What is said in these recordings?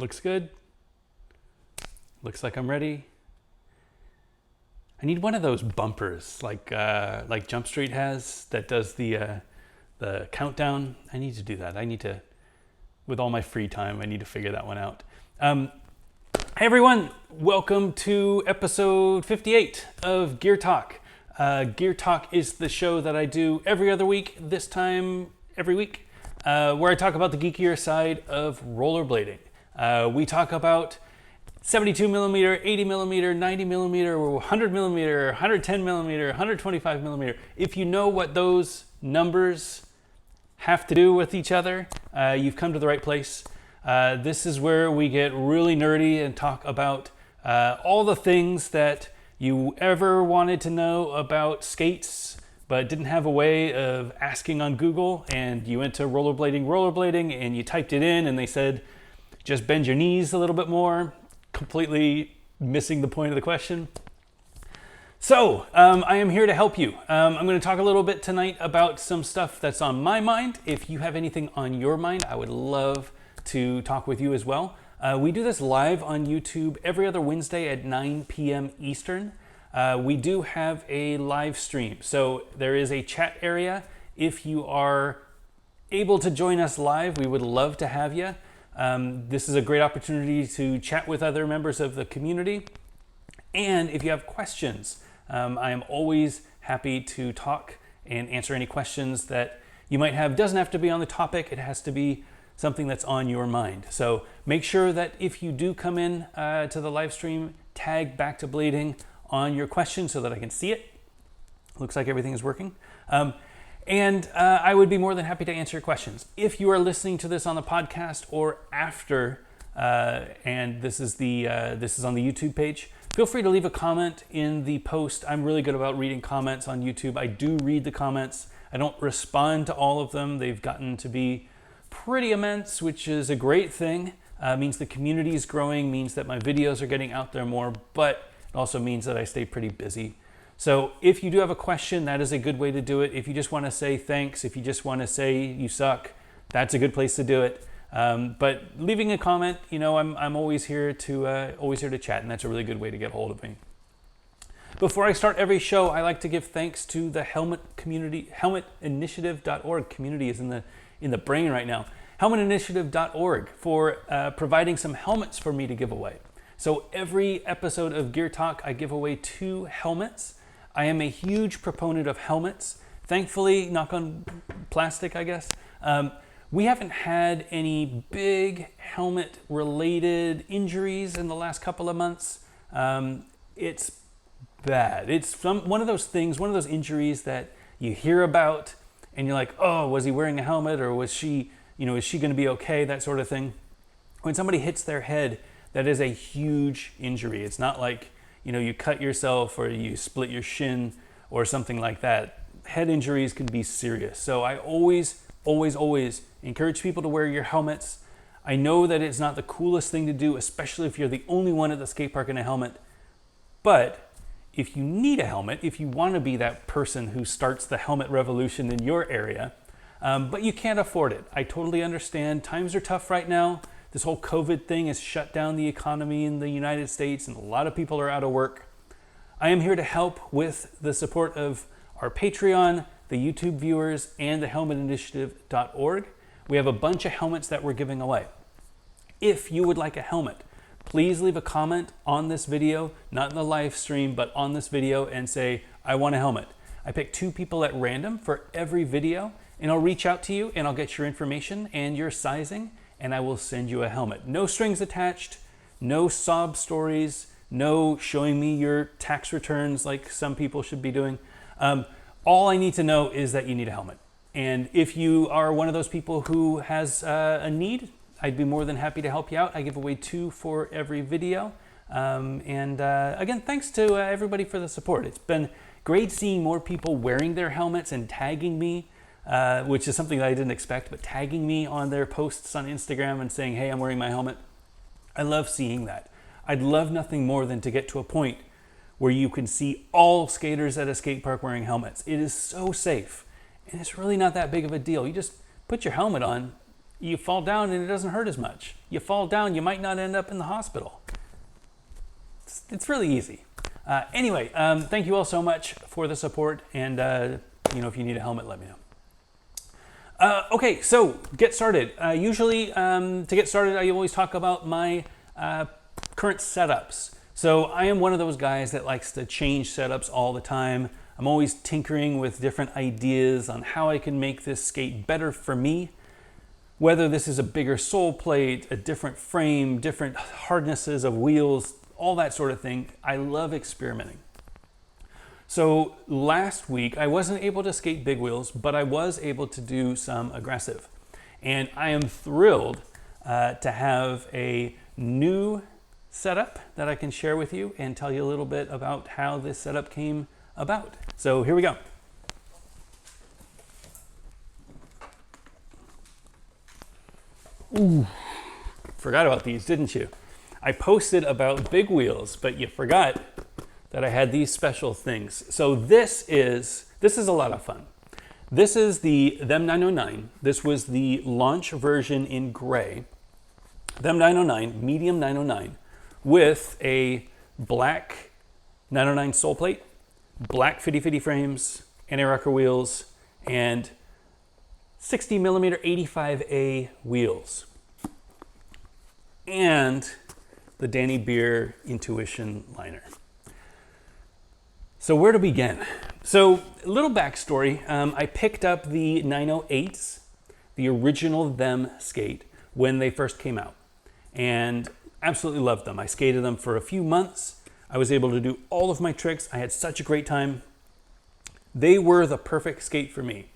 Looks good. Looks like I'm ready. I need one of those bumpers like Jump Street has that does the countdown. I need to do that. I need to, with all my free time, I need to figure that one out. Hey everyone, welcome to episode 58 of Gear Talk. Gear Talk is the show that I do every other week, this time every week, where I talk about the geekier side of rollerblading. We talk about 72 millimeter, 80 millimeter, 90 millimeter, 100 millimeter, 110 millimeter, 125 millimeter. If you know what those numbers have to do with each other, you've come to the right place. This is where we get really nerdy and talk about all the things that you ever wanted to know about skates, but didn't have a way of asking on Google, and you went to rollerblading, and you typed it in, and they said, just bend your knees a little bit more, completely missing the point of the question. So, I am here to help you. I'm going to talk a little bit tonight about some stuff that's on my mind. If you have anything on your mind, I would love to talk with you as well. We do this live on YouTube every other Wednesday at 9 p.m. Eastern. We do have a live stream, so there is a chat area. If you are able to join us live, we would love to have you. This is a great opportunity to chat with other members of the community. And if you have questions, I am always happy to talk and answer any questions that you might have. It doesn't have to be on the topic, it has to be something that's on your mind. So make sure that if you do come in to the live stream, tag Back to Blading on your question so that I can see it. Looks like everything is working. And I would be more than happy to answer your questions. If you are listening to this on the podcast or after, and this is on the YouTube page, feel free to leave a comment in the post. I'm really good about reading comments on YouTube. I do read the comments. I don't respond to all of them. They've gotten to be pretty immense, which is a great thing. Means the community is growing, means that my videos are getting out there more, but it also means that I stay pretty busy. So if you do have a question, that is a good way to do it. If you just want to say thanks, if you just want to say you suck, that's a good place to do it. But leaving a comment, I'm always here to chat, and that's a really good way to get hold of me. Before I start every show, I like to give thanks to the helmet community. Helmetinitiative.org community is in the brain right now. Helmetinitiative.org for providing some helmets for me to give away. So every episode of Gear Talk, I give away 2 helmets. I am a huge proponent of helmets. Thankfully, knock on plastic, I guess, we haven't had any big helmet-related injuries in the last couple of months. It's bad. It's one of those things, one of those injuries that you hear about, and you're like, oh, was he wearing a helmet, or is she going to be okay, that sort of thing. When somebody hits their head, that is a huge injury. It's not like, you cut yourself or you split your shin or something like that. Head injuries can be serious. So I always encourage people to wear your helmets. I know that it's not the coolest thing to do, especially if you're the only one at the skate park in a helmet. But if you need a helmet, if you want to be that person who starts the helmet revolution in your area, but you can't afford it, I totally understand. Times are tough right now. This whole COVID thing has shut down the economy in the United States, and a lot of people are out of work. I am here to help with the support of our Patreon, the YouTube viewers, and the helmetinitiative.org. We have a bunch of helmets that we're giving away. If you would like a helmet, please leave a comment on this video, not in the live stream, but on this video, and say, I want a helmet. I pick 2 people at random for every video, and I'll reach out to you, and I'll get your information and your sizing, and I will send you a helmet. No strings attached, no sob stories, no showing me your tax returns like some people should be doing. All I need to know is that you need a helmet. And if you are one of those people who has a need, I'd be more than happy to help you out. I give away 2 for every video. Again, thanks to everybody for the support. It's been great seeing more people wearing their helmets and tagging me, which is something that I didn't expect, but tagging me on their posts on Instagram and saying, hey, I'm wearing my helmet. I love seeing that. I'd love nothing more than to get to a point where you can see all skaters at a skate park wearing helmets. It is so safe, and it's really not that big of a deal. You just put your helmet on, You fall down and it doesn't hurt as much. You fall down, you might not end up in the hospital. It's really easy. Anyway, thank you all so much for the support, and if you need a helmet, let me know. Okay, so get started. Usually, to get started, I always talk about my current setups. So I am one of those guys that likes to change setups all the time. I'm always tinkering with different ideas on how I can make this skate better for me. Whether this is a bigger sole plate, a different frame, different hardnesses of wheels, all that sort of thing. I love experimenting. So last week, I wasn't able to skate big wheels, but I was able to do some aggressive. And I am thrilled to have a new setup that I can share with you and tell you a little bit about how this setup came about. So here we go. Ooh, forgot about these, didn't you? I posted about big wheels, but you forgot that I had these special things. So this is a lot of fun. This is the Them 909. This was the launch version in gray. Them 909, medium 909, with a black 909 sole plate, black 50/50 frames, anti-rocker wheels, and 60 millimeter 85A wheels, and the Danny Beer Intuition liner. So where to begin? So a little backstory. I picked up the 908s, the original Them skate, when they first came out, and absolutely loved them. I skated them for a few months. I was able to do all of my tricks. I had such a great time. They were the perfect skate for me.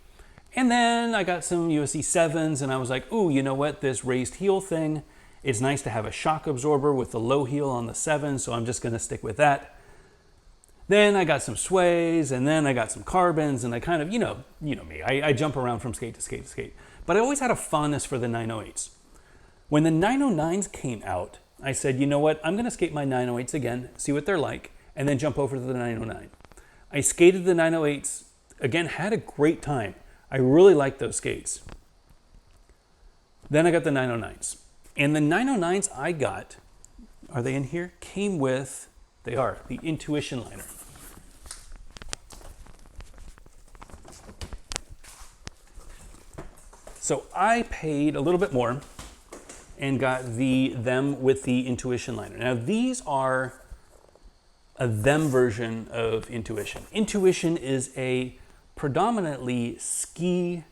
And then I got some USC 7s, and I was like, ooh, you know what? This raised heel thing, it's nice to have a shock absorber with the low heel on the 7, so I'm just gonna stick with that. Then I got some sways, and then I got some carbons, and I kind of, you know me, I jump around from skate to skate to skate. But I always had a fondness for the 908s. When the 909s came out, I said, you know what? I'm gonna skate my 908s again, see what they're like, and then jump over to the 909. I skated the 908s, again, had a great time. I really like those skates. Then I got the 909s. And the 909s I got, are they in here? Came with, they are, the Intuition liner. So I paid a little bit more and got them with the Intuition liner. Now these are a them version of Intuition. Intuition is a predominantly ski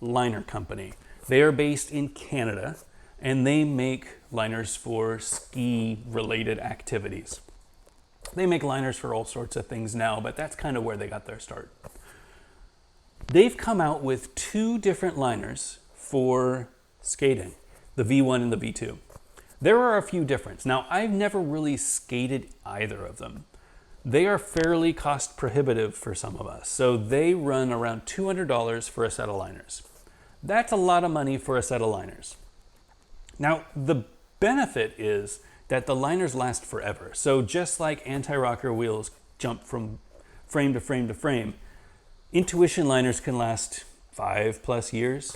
liner company. They are based in Canada, and they make liners for ski related activities. They make liners for all sorts of things now, but that's kind of where they got their start. They've come out with two different liners for skating, the V1 and the V2. There are a few differences. Now, I've never really skated either of them. They are fairly cost prohibitive for some of us. So they run around $200 for a set of liners. That's a lot of money for a set of liners. Now, the benefit is that the liners last forever. So just like anti-rocker wheels jump from frame to frame to frame, Intuition liners can last 5+ years.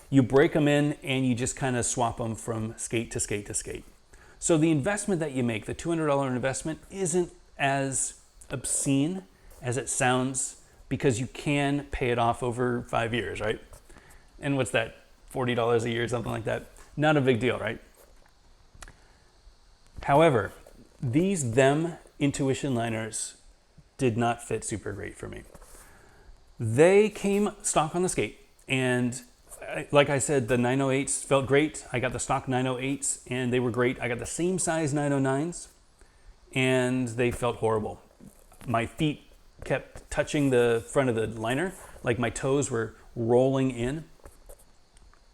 You break them in and you just kind of swap them from skate to skate to skate. So the investment that you make, the $200 investment, isn't as obscene as it sounds, because you can pay it off over 5 years, right? And what's that, $40 a year, something like that? Not a big deal, right? However, these Them Intuition liners did not fit super great for me. They came stock on the skate, and like I said, the 908s felt great. I got the stock 908s and they were great. I got the same size 909s and they felt horrible. My feet kept touching the front of the liner, like my toes were rolling in,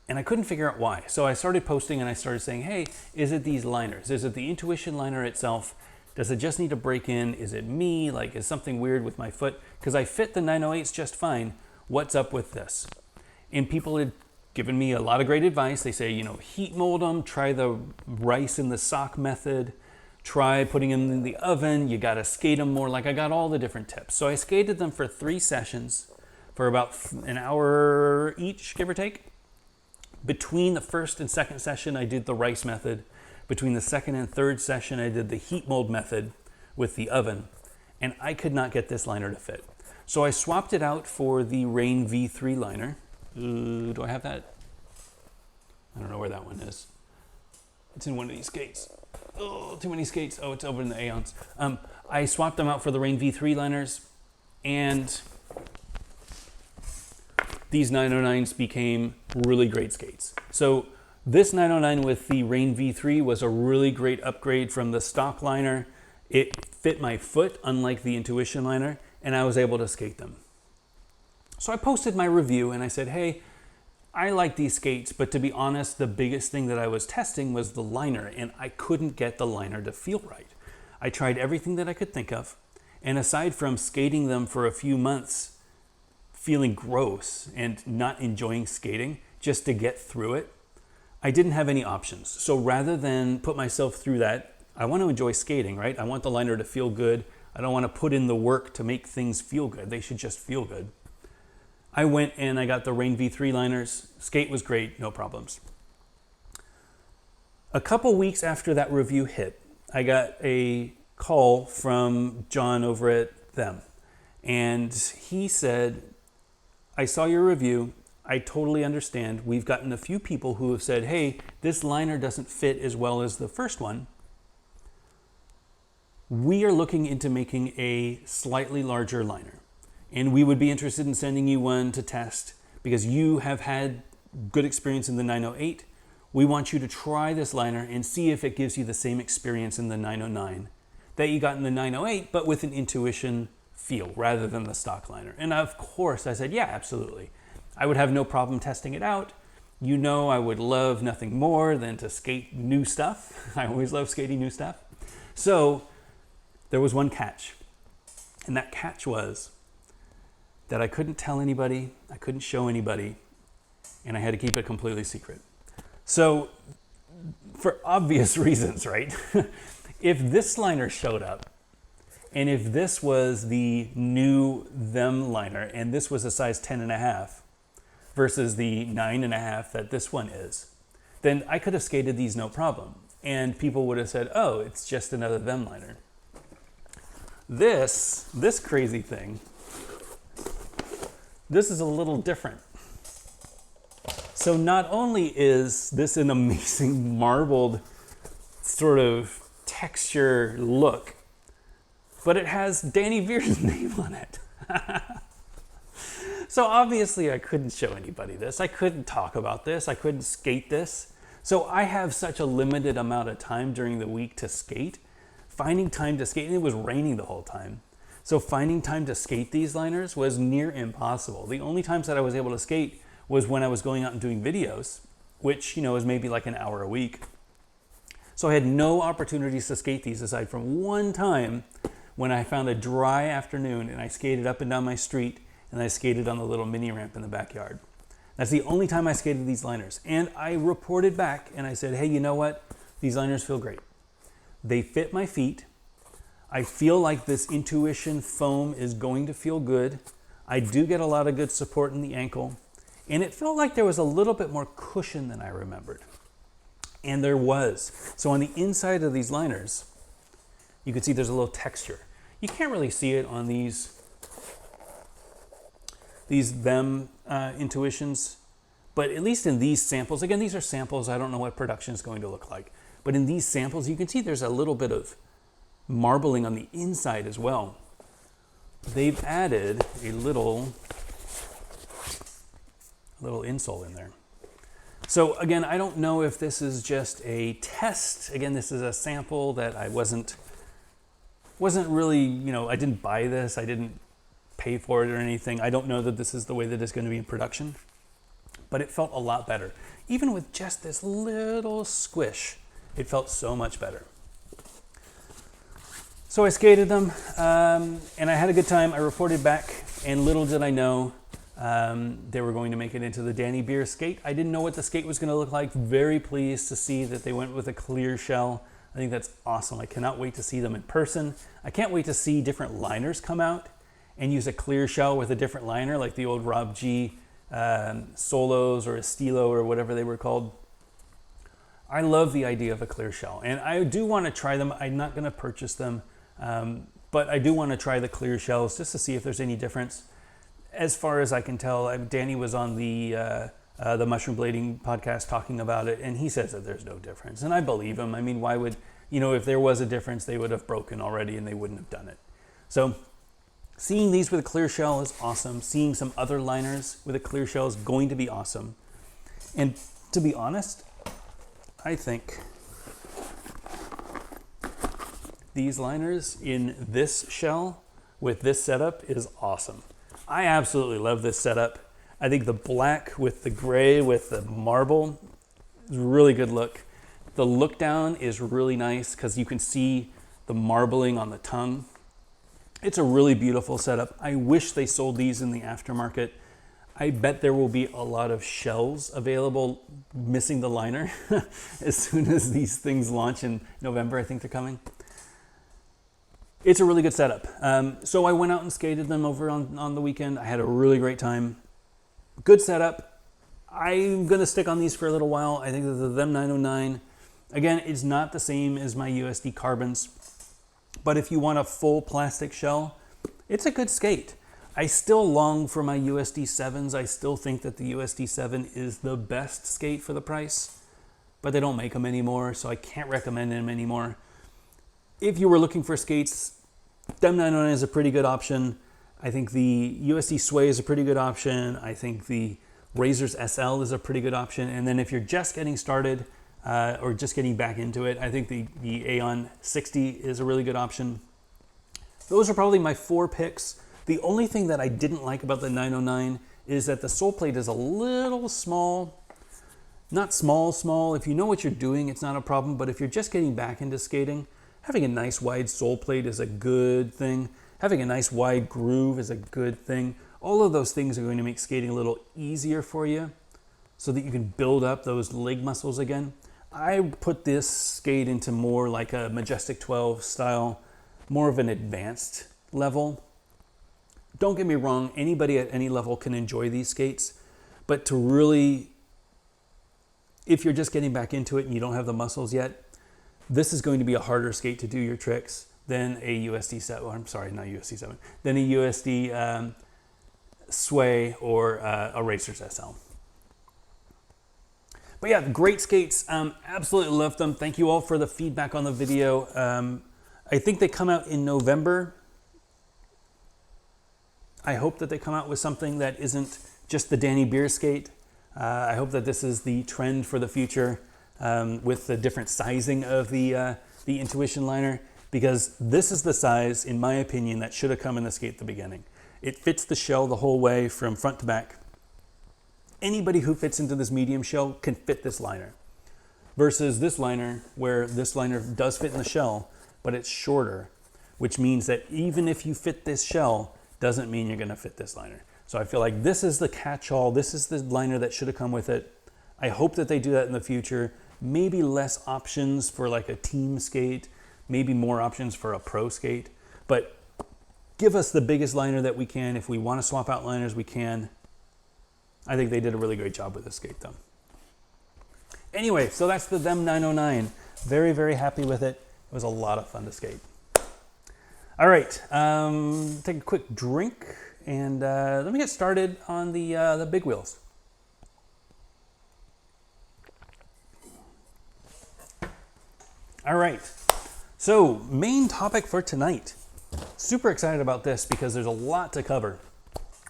and I couldn't figure out why. So I started posting and I started saying, hey, is it these liners? Is it the Intuition liner itself? Does it just need to break in? Is it me? Like, is something weird with my foot? Because I fit the 908s just fine. What's up with this? And people had given me a lot of great advice. They say, heat mold them, try the rice in the sock method, try putting them in the oven, you gotta skate them more. Like, I got all the different tips. So I skated them for 3 sessions for about an hour each, give or take. Between the first and second session, I did the rice method. Between the second and third session, I did the heat mold method with the oven. And I could not get this liner to fit. So I swapped it out for the Rain V3 liner. Do I have that? I don't know where that one is. It's in one of these skates. Oh, too many skates. Oh, it's over in the Aeons. I swapped them out for the Rain V3 liners, and these 909s became really great skates. So this 909 with the Rain V3 was a really great upgrade from the stock liner. It fit my foot, unlike the Intuition liner, and I was able to skate them. So I posted my review and I said, hey, I like these skates, but to be honest, the biggest thing that I was testing was the liner, and I couldn't get the liner to feel right. I tried everything that I could think of, and aside from skating them for a few months, feeling gross and not enjoying skating just to get through it, I didn't have any options. So rather than put myself through that, I want to enjoy skating, right? I want the liner to feel good. I don't want to put in the work to make things feel good. They should just feel good. I went and I got the Rain V3 liners. Skate was great, no problems. A couple weeks after that review hit, I got a call from John over at them. And he said, I saw your review. I totally understand. We've gotten a few people who have said, hey, this liner doesn't fit as well as the first one. We are looking into making a slightly larger liner. And we would be interested in sending you one to test because you have had good experience in the 908. We want you to try this liner and see if it gives you the same experience in the 909 that you got in the 908, but with an Intuition feel rather than the stock liner. And of course, I said, yeah, absolutely. I would have no problem testing it out. You know, I would love nothing more than to skate new stuff. I always love skating new stuff. So there was one catch. And that catch was that I couldn't tell anybody, I couldn't show anybody, and I had to keep it completely secret. So, for obvious reasons, right? If this liner showed up, and if this was the new them liner, and this was a size 10.5 versus the 9.5 that this one is, then I could have skated these no problem. And people would have said, oh, it's just another them liner. This crazy thing, this is a little different. So not only is this an amazing marbled sort of texture look, but it has Danny Veer's name on it. So obviously I couldn't show anybody this. I couldn't talk about this. I couldn't skate this. So I have such a limited amount of time during the week to skate. Finding time to skate, and it was raining the whole time. So finding time to skate these liners was near impossible. The only times that I was able to skate was when I was going out and doing videos, which, you know, is maybe like an hour a week. So I had no opportunities to skate these aside from one time when I found a dry afternoon and I skated up and down my street and I skated on the little mini ramp in the backyard. That's the only time I skated these liners. And I reported back and I said, hey, you know what? These liners feel great. They fit my feet. I feel like this Intuition foam is going to feel good. I do get a lot of good support in the ankle. And it felt like there was a little bit more cushion than I remembered. And there was. So on the inside of these liners, you can see there's a little texture. You can't really see it on these them Intuitions, but at least in these samples, again, these are samples. I don't know what production is going to look like. But in these samples, you can see there's a little bit of marbling on the inside as well. They've added a little insole in there. So again, I don't know if this is just a test. Again, this is a sample that I wasn't really, you know, I didn't buy this. I didn't pay for it or anything. I don't know that this is the way that it's going to be in production, but it felt a lot better. Even with just this little squish, it felt so much better. So I skated them, and I had a good time. I reported back, and little did I know they were going to make it into the Danny Beer skate. I didn't know what the skate was going to look like. Very pleased to see that they went with a clear shell. I think that's awesome. I cannot wait to see them in person. I can't wait to see different liners come out and use a clear shell with a different liner, like the old Rob G solos or a stilo or whatever they were called. I love the idea of a clear shell, and I do want to try them. I'm not going to purchase them, but I do want to try the clear shells just to see if there's any difference. As far as I can tell, Danny was on the mushroom blading podcast talking about it, and he says that there's no difference, and I believe him. I mean, why would, if there was a difference, they would have broken already and they wouldn't have done it. So seeing these with a clear shell is awesome. Seeing some other liners with a clear shell is going to be awesome. And to be honest, I think these liners in this shell with this setup is awesome. I absolutely love this setup. I think the black with the gray with the marble is a really good look. The look down is really nice because you can see the marbling on the tongue. It's a really beautiful setup. I wish they sold these in the aftermarket. I bet there will be a lot of shells available missing the liner as soon as these things launch in November. I think they're coming. It's a really good setup. So I went out and skated them over on the weekend. I had a really great time. Good setup. I'm going to stick on these for a lither while. I think that the Them 909, again, it's not the same as my USD carbons, but if you want a full plastic shell, it's a good skate. I still long for my USD 7s. I still think that the USD 7 is the best skate for the price, but they don't make them anymore, so I can't recommend them anymore. If you were looking for skates, Them 909 is a pretty good option. I think the USD Sway is a pretty good option. I think the Razors SL is a pretty good option. And then if you're just getting started or just getting back into it, I think the Aeon 60 is a really good option. Those are probably my 4 picks. The only thing that I didn't like about the 909 is that the sole plate is a little small. Not small. If you know what you're doing, it's not a problem. But if you're just getting back into skating, having a nice wide sole plate is a good thing. Having a nice wide groove is a good thing. All of those things are going to make skating a little easier for you so that you can build up those leg muscles again. I put this skate into more like a Majestic 12 style, more of an advanced level. Don't get me wrong, anybody at any level can enjoy these skates, but to really, if you're just getting back into it and you don't have the muscles yet, this is going to be a harder skate to do your tricks than a USD 7, I'm sorry, not USD 7, than a USD Sway or a Racers SL. But yeah, great skates. Absolutely loved them. Thank you all for the feedback on the video. I think they come out in November. I hope that they come out with something that isn't just the Danny Beer skate. I hope that this is the trend for the future with the different sizing of the Intuition liner, because this is the size, in my opinion, that should have come in the skate at the beginning. It fits the shell the whole way from front to back. Anybody who fits into this medium shell can fit this liner. Versus this liner, where this liner does fit in the shell, but it's shorter, which means that even if you fit this shell, doesn't mean you're gonna fit this liner. So I feel like this is the catch-all, this is the liner that should have come with it. I hope that they do that in the future. Maybe less options for like a team skate, maybe more options for a pro skate, but give us the biggest liner that we can. If we want to swap out liners, we can. I think they did a really great job with this skate though. Anyway, so that's the Them 909. Very, very happy with it. It was a lot of fun to skate. All right, take a quick drink and let me get started on the Big Wheels. All right, so main topic for tonight. Super excited about this because there's a lot to cover.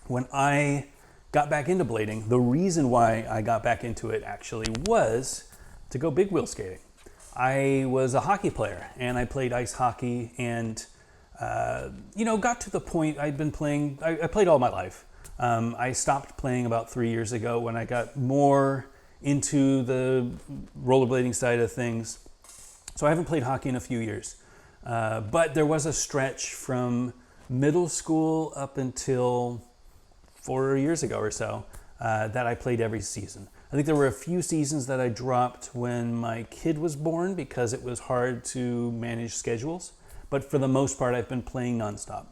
When I got back into blading, the reason why I got back into it actually was to go big wheel skating. I was a hockey player and I played ice hockey and got to the point I'd been playing, I played all my life. I stopped playing about 3 years ago when I got more into the rollerblading side of things. So I haven't played hockey in a few years. But there was a stretch from middle school up until 4 years ago or so that I played every season. I think there were a few seasons that I dropped when my kid was born because it was hard to manage schedules. But for the most part, I've been playing nonstop.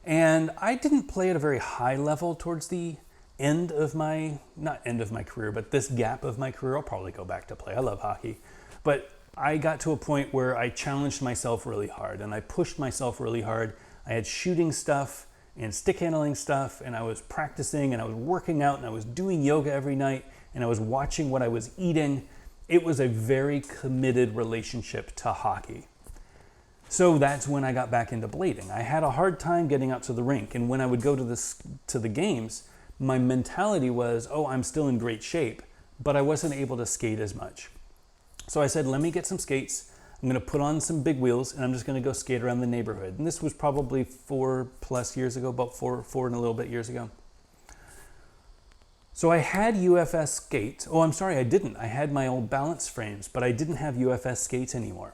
And I didn't play at a very high level towards the not end of my career, but this gap of my career, I'll probably go back to play. I love hockey. But I got to a point where I challenged myself really hard and I pushed myself really hard. I had shooting stuff and stick handling stuff, and I was practicing and I was working out and I was doing yoga every night and I was watching what I was eating. It was a very committed relationship to hockey. So that's when I got back into blading. I had a hard time getting out to the rink, and when I would go to the games, my mentality was, oh, I'm still in great shape, but I wasn't able to skate as much. So I said, let me get some skates. I'm going to put on some big wheels and I'm just going to go skate around the neighborhood. And this was probably 4+ years ago, about four and a little bit years ago. So I had UFS skates. Oh, I'm sorry, I didn't. I had my old balance frames, but I didn't have UFS skates anymore.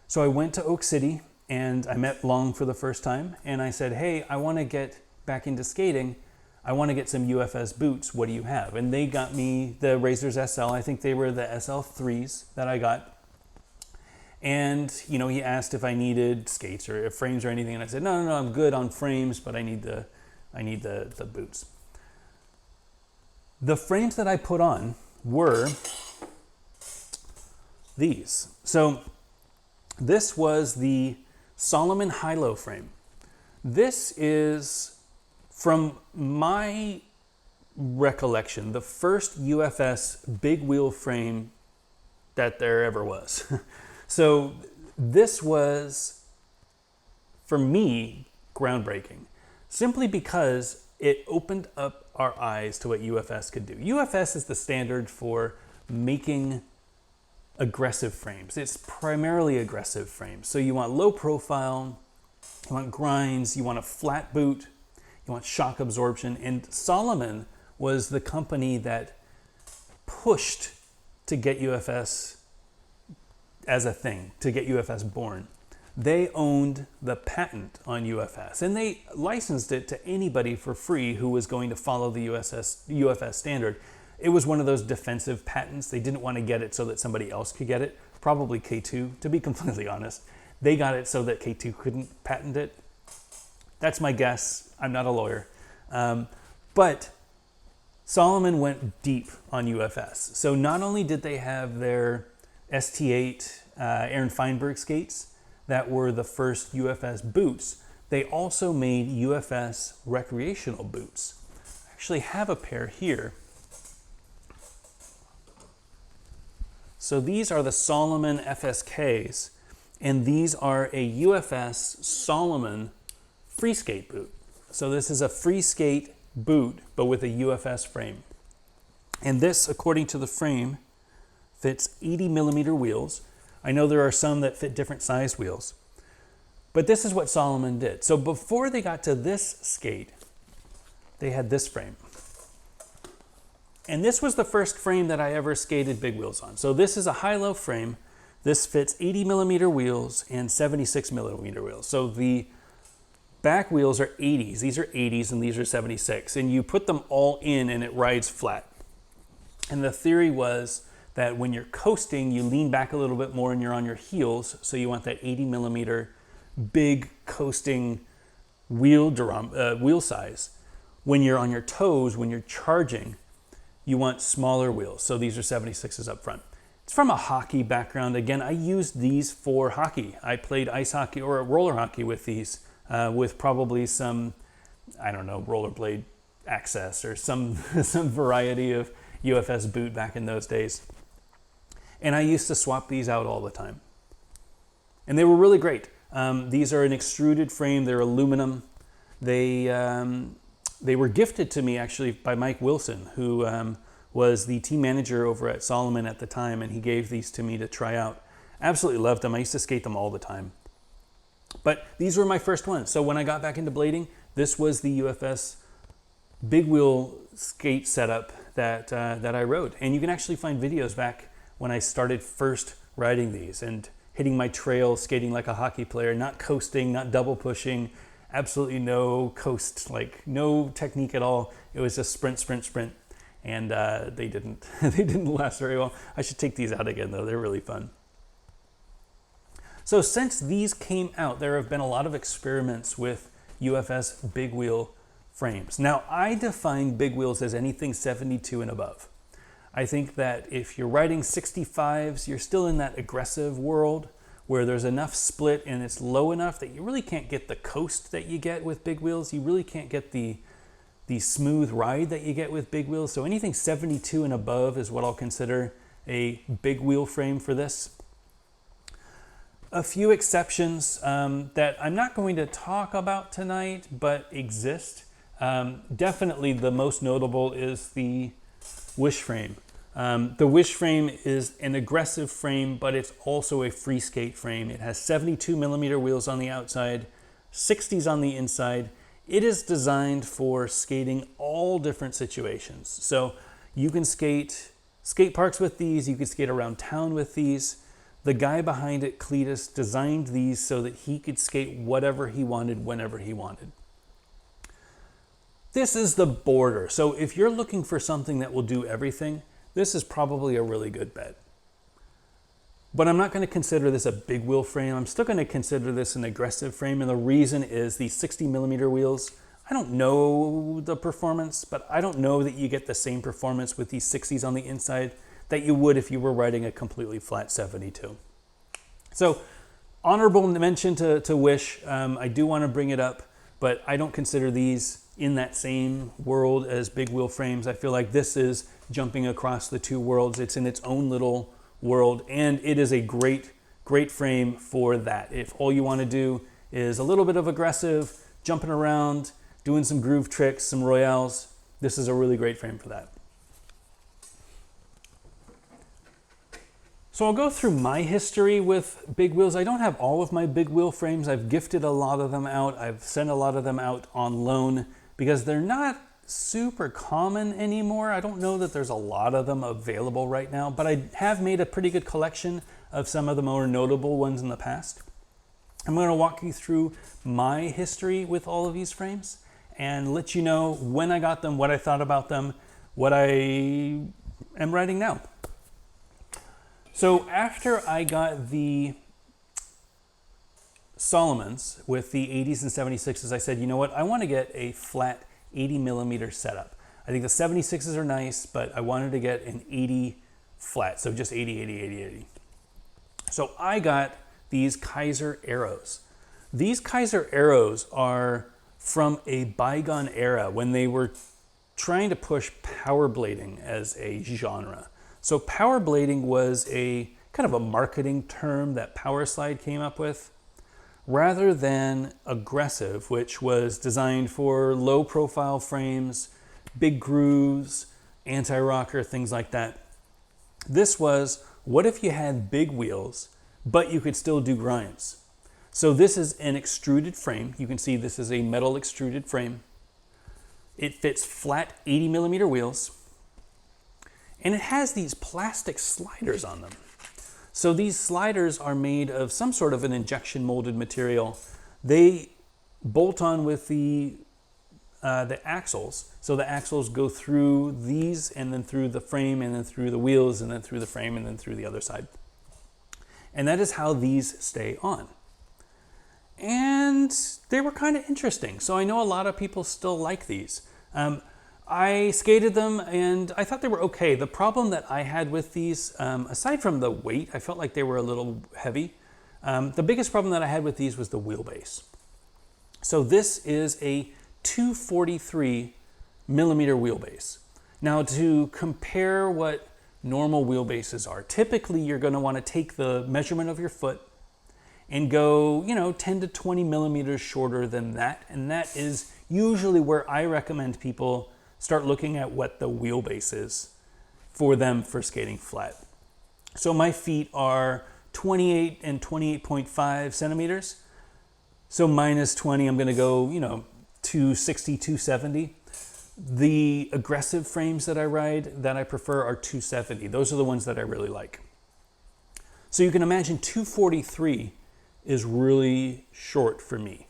So I went to Oak City and I met Long for the first time. And I said, hey, I want to get back into skating. I want to get some UFS boots. What do you have? And they got me the Razors SL. I think they were the SL3s that I got. And, you know, he asked if I needed skates or frames or anything. And I said, no, I'm good on frames, but I need the boots. The frames that I put on were these. So this was the Salomon Hilo frame. This is, from my recollection, the first UFS big wheel frame that there ever was. So this was, for me, groundbreaking, simply because it opened up our eyes to what UFS could do. UFS is the standard for making aggressive frames. It's primarily aggressive frames. So you want low profile, you want grinds, you want a flat boot, you want shock absorption. And Salomon was the company that pushed to get UFS as a thing, to get UFS born. They owned the patent on UFS, and they licensed it to anybody for free who was going to follow the UFS standard. It was one of those defensive patents. They didn't want to get it so that somebody else could get it, probably K2, to be completely honest. They got it so that K2 couldn't patent it. That's my guess. I'm not a lawyer. But Salomon went deep on UFS. So not only did they have their ST8 Aaron Feinberg skates that were the first UFS boots, they also made UFS recreational boots. I actually have a pair here. So these are the Salomon FSKs, and these are a UFS Salomon free skate boot. So this is a free skate boot, but with a UFS frame. And this, according to the frame, fits 80 millimeter wheels. I know there are some that fit different size wheels, but this is what Salomon did. So before they got to this skate, they had this frame. And this was the first frame that I ever skated big wheels on. So this is a high-low frame. This fits 80 millimeter wheels and 76 millimeter wheels. So the back wheels are 80s. These are 80s and these are 76. And you put them all in and it rides flat. And the theory was that when you're coasting, you lean back a little bit more and you're on your heels. So you want that 80 millimeter big coasting wheel size. When you're on your toes, when you're charging, you want smaller wheels. So these are 76s up front. It's from a hockey background. Again, I used these for hockey. I played ice hockey or roller hockey with these, with probably some, I don't know, rollerblade access or some variety of UFS boot back in those days. And I used to swap these out all the time. And they were really great. These are an extruded frame. They're aluminum. They were gifted to me actually by Mike Wilson, who was the team manager over at Salomon at the time, and he gave these to me to try out. Absolutely loved them. I used to skate them all the time. But these were my first ones. So when I got back into blading, this was the UFS big wheel skate setup that I rode. And you can actually find videos back when I started first riding these and hitting my trail, skating like a hockey player, not coasting, not double pushing, absolutely no coast, like no technique at all. It was just sprint, sprint, sprint. And they didn't last very well. I should take these out again though, they're really fun. So since these came out, there have been a lot of experiments with UFS big wheel frames. Now, I define big wheels as anything 72 and above. I think that if you're riding 65s, you're still in that aggressive world where there's enough split and it's low enough that you really can't get the coast that you get with big wheels. You really can't get the smooth ride that you get with big wheels. So anything 72 and above is what I'll consider a big wheel frame for this. A few exceptions that I'm not going to talk about tonight, but exist. Definitely the most notable is the wish frame. The wish frame is an aggressive frame, but it's also a free skate frame. It has 72 millimeter wheels on the outside, 60s on the inside. It is designed for skating all different situations. So you can skate parks with these, you can skate around town with these. The guy behind it, Cletus, designed these so that he could skate whatever he wanted, whenever he wanted. This is the border. So if you're looking for something that will do everything, this is probably a really good bet. But I'm not going to consider this a big wheel frame. I'm still going to consider this an aggressive frame. And the reason is these 60 millimeter wheels. I don't know the performance, but I don't know that you get the same performance with these 60s on the inside that you would if you were riding a completely flat 72. So honorable mention to Wish. I do want to bring it up, but I don't consider these in that same world as big wheel frames. I feel like this is jumping across the two worlds. It's in its own little world, and it is a great frame for that. If all you want to do is a little bit of aggressive, jumping around, doing some groove tricks, some royales, this is a really great frame for that. So I'll go through my history with big wheels. I don't have all of my big wheel frames. I've gifted a lot of them out. I've sent a lot of them out on loan because they're not super common anymore. I don't know that there's a lot of them available right now, but I have made a pretty good collection of some of the more notable ones in the past. I'm going to walk you through my history with all of these frames and let you know when I got them, what I thought about them, what I am riding now. So after I got the Solomons with the 80s and 76s, I said, you know what, I want to get a flat 80 millimeter setup. I think the 76s are nice, but I wanted to get an 80 flat, so just 80, 80, 80, 80. So I got these Kaiser Arrows. These Kaiser Arrows are from a bygone era when they were trying to push power blading as a genre. So power blading was a kind of a marketing term that Powerslide came up with, rather than aggressive, which was designed for low profile frames, big grooves, anti-rocker, things like that. This was, what if you had big wheels, but you could still do grinds? So this is an extruded frame. You can see this is a metal extruded frame. It fits flat 80 millimeter wheels, and it has these plastic sliders on them. So these sliders are made of some sort of an injection molded material. They bolt on with the axles. So the axles go through these and then through the frame and then through the wheels and then through the frame and then through the other side. And that is how these stay on. And they were kind of interesting. So I know a lot of people still like these. I skated them and I thought they were okay. The problem that I had with these, aside from the weight, I felt like they were a little heavy. The biggest problem that I had with these was the wheelbase. So this is a 243 millimeter wheelbase. Now to compare what normal wheelbases are, typically you're going to want to take the measurement of your foot and go, 10 to 20 millimeters shorter than that. And that is usually where I recommend people start looking at what the wheelbase is for them for skating flat. So my feet are 28 and 28.5 centimeters. So minus 20, I'm going to go, 260, 270. The aggressive frames that I ride that I prefer are 270. Those are the ones that I really like. So you can imagine 243 is really short for me.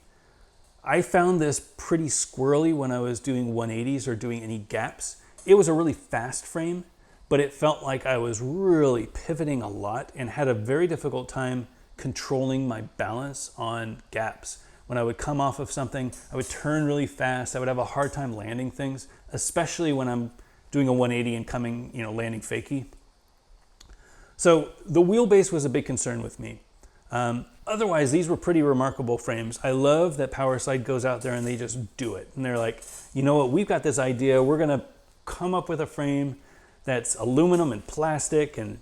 I found this pretty squirrely when I was doing 180s or doing any gaps. It was a really fast frame, but it felt like I was really pivoting a lot and had a very difficult time controlling my balance on gaps. when I would come off of something, I would turn really fast. I would have a hard time landing things, especially when I'm doing a 180 and coming, landing fakie. So the wheelbase was a big concern with me. Otherwise, these were pretty remarkable frames. I love that PowerSlide goes out there and they just do it. And they're like, you know what, we've got this idea. We're going to come up with a frame that's aluminum and plastic and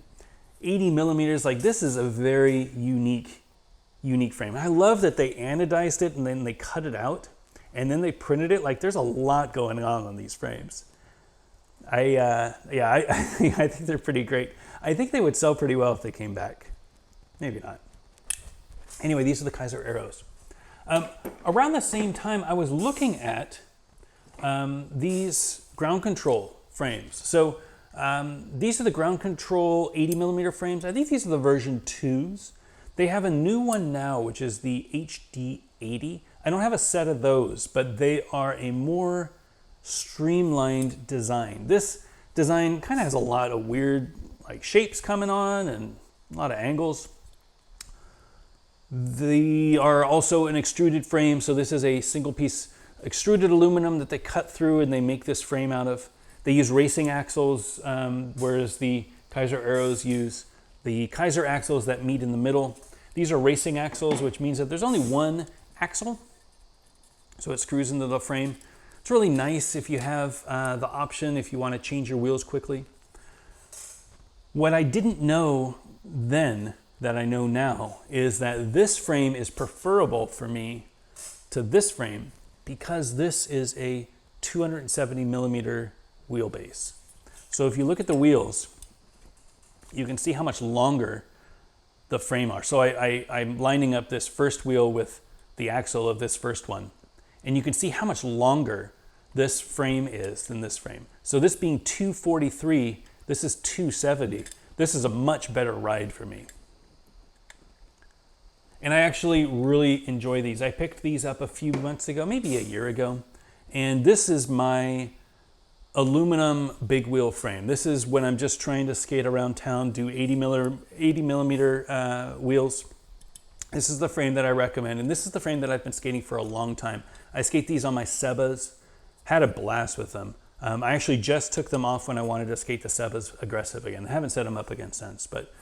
80 millimeters. Like, this is a very unique frame. I love that they anodized it and then they cut it out and then they printed it. Like, there's a lot going on these frames. I think they're pretty great. I think they would sell pretty well if they came back. Maybe not. Anyway, these are the Kaiser arrows. Around the same time, I was looking at these ground control frames. So these are the ground control 80 millimeter frames. I think these are the version 2s. They have a new one now, which is the HD80. I don't have a set of those, but they are a more streamlined design. This design kind of has a lot of weird shapes coming on and a lot of angles. They are also an extruded frame, so this is a single piece extruded aluminum that they cut through and they make this frame out of. They use racing axles, whereas the Kaiser arrows use the Kaiser axles that meet in the middle. These are racing axles, which means that there's only one axle, so it screws into the frame. It's really nice if you have the option, if you want to change your wheels quickly. What I didn't know then that I know now is that this frame is preferable for me to this frame because this is a 270 millimeter wheelbase. So if you look at the wheels, you can see how much longer the frame are. So I'm lining up this first wheel with the axle of this first one, and you can see how much longer this frame is than this frame. So this being 243, this is 270. This is a much better ride for me. And I actually really enjoy these. I picked these up a few months ago, maybe a year ago. And this is my aluminum big wheel frame. This is when I'm just trying to skate around town, do 80 millimeter wheels. This is the frame that I recommend. And this is the frame that I've been skating for a long time. I skate these on my Sebas, had a blast with them. I actually just took them off when I wanted to skate the Sebas aggressive again. I haven't set them up again since, but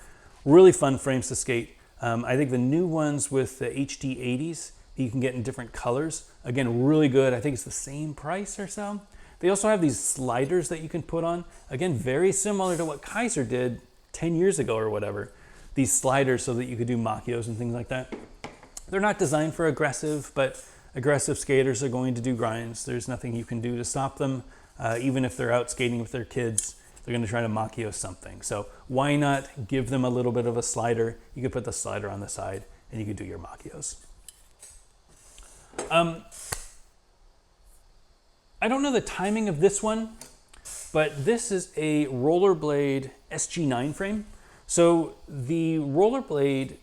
really fun frames to skate. I think the new ones with the HD80s that you can get in different colors, again, really good. I think it's the same price or so. They also have these sliders that you can put on. Again, very similar to what Kaiser did 10 years ago or whatever. These sliders so that you could do machios and things like that. They're not designed for aggressive, but aggressive skaters are going to do grinds. There's nothing you can do to stop them. Even if they're out skating with their kids, they're going to try to machio something. So why not give them a little bit of a slider? You could put the slider on the side and you could do your machios. I don't know the timing of this one, but this is a rollerblade SG9 frame. So the rollerblade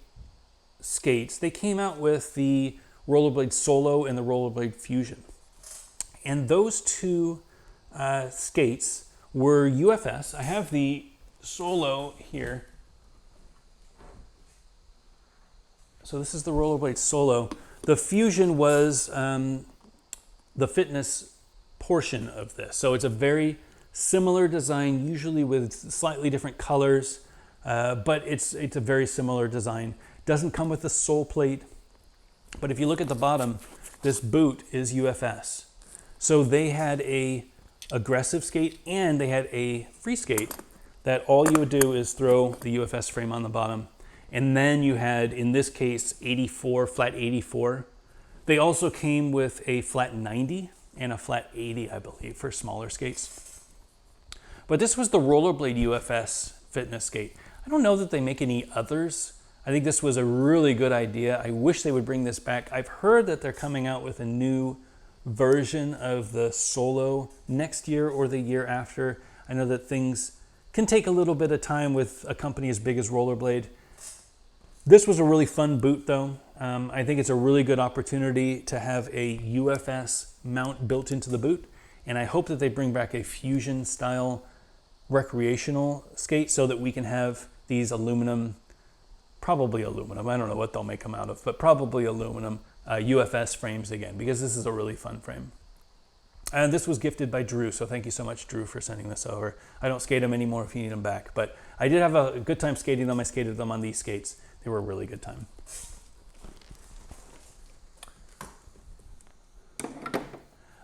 skates, they came out with the rollerblade Solo and the rollerblade Fusion. And those two skates were UFS. I have the Solo here. So this is the rollerblade Solo. The Fusion was the fitness portion of this. So it's a very similar design, usually with slightly different colors, but it's a very similar design. Doesn't come with the sole plate, but if you look at the bottom, this boot is UFS. So they had a aggressive skate and they had a free skate that all you would do is throw the UFS frame on the bottom. And then you had, in this case, 84, flat 84. They also came with a flat 90 and a flat 80, I believe, for smaller skates. But this was the rollerblade UFS fitness skate. I don't know that they make any others. I think this was a really good idea. I wish they would bring this back. I've heard that they're coming out with a new version of the Solo next year or the year after. I know that things can take a little bit of time with a company as big as Rollerblade. This was a really fun boot though. I think it's a really good opportunity to have a UFS mount built into the boot. And I hope that they bring back a Fusion style recreational skate so that we can have these aluminum, probably aluminum, I don't know what they'll make them out of, but probably aluminum UFS frames again, because this is a really fun frame. And this was gifted by Drew, so thank you so much, Drew, for sending this over. I don't skate them anymore if you need them back, but I did have a good time skating them. I skated them on these skates. They were a really good time.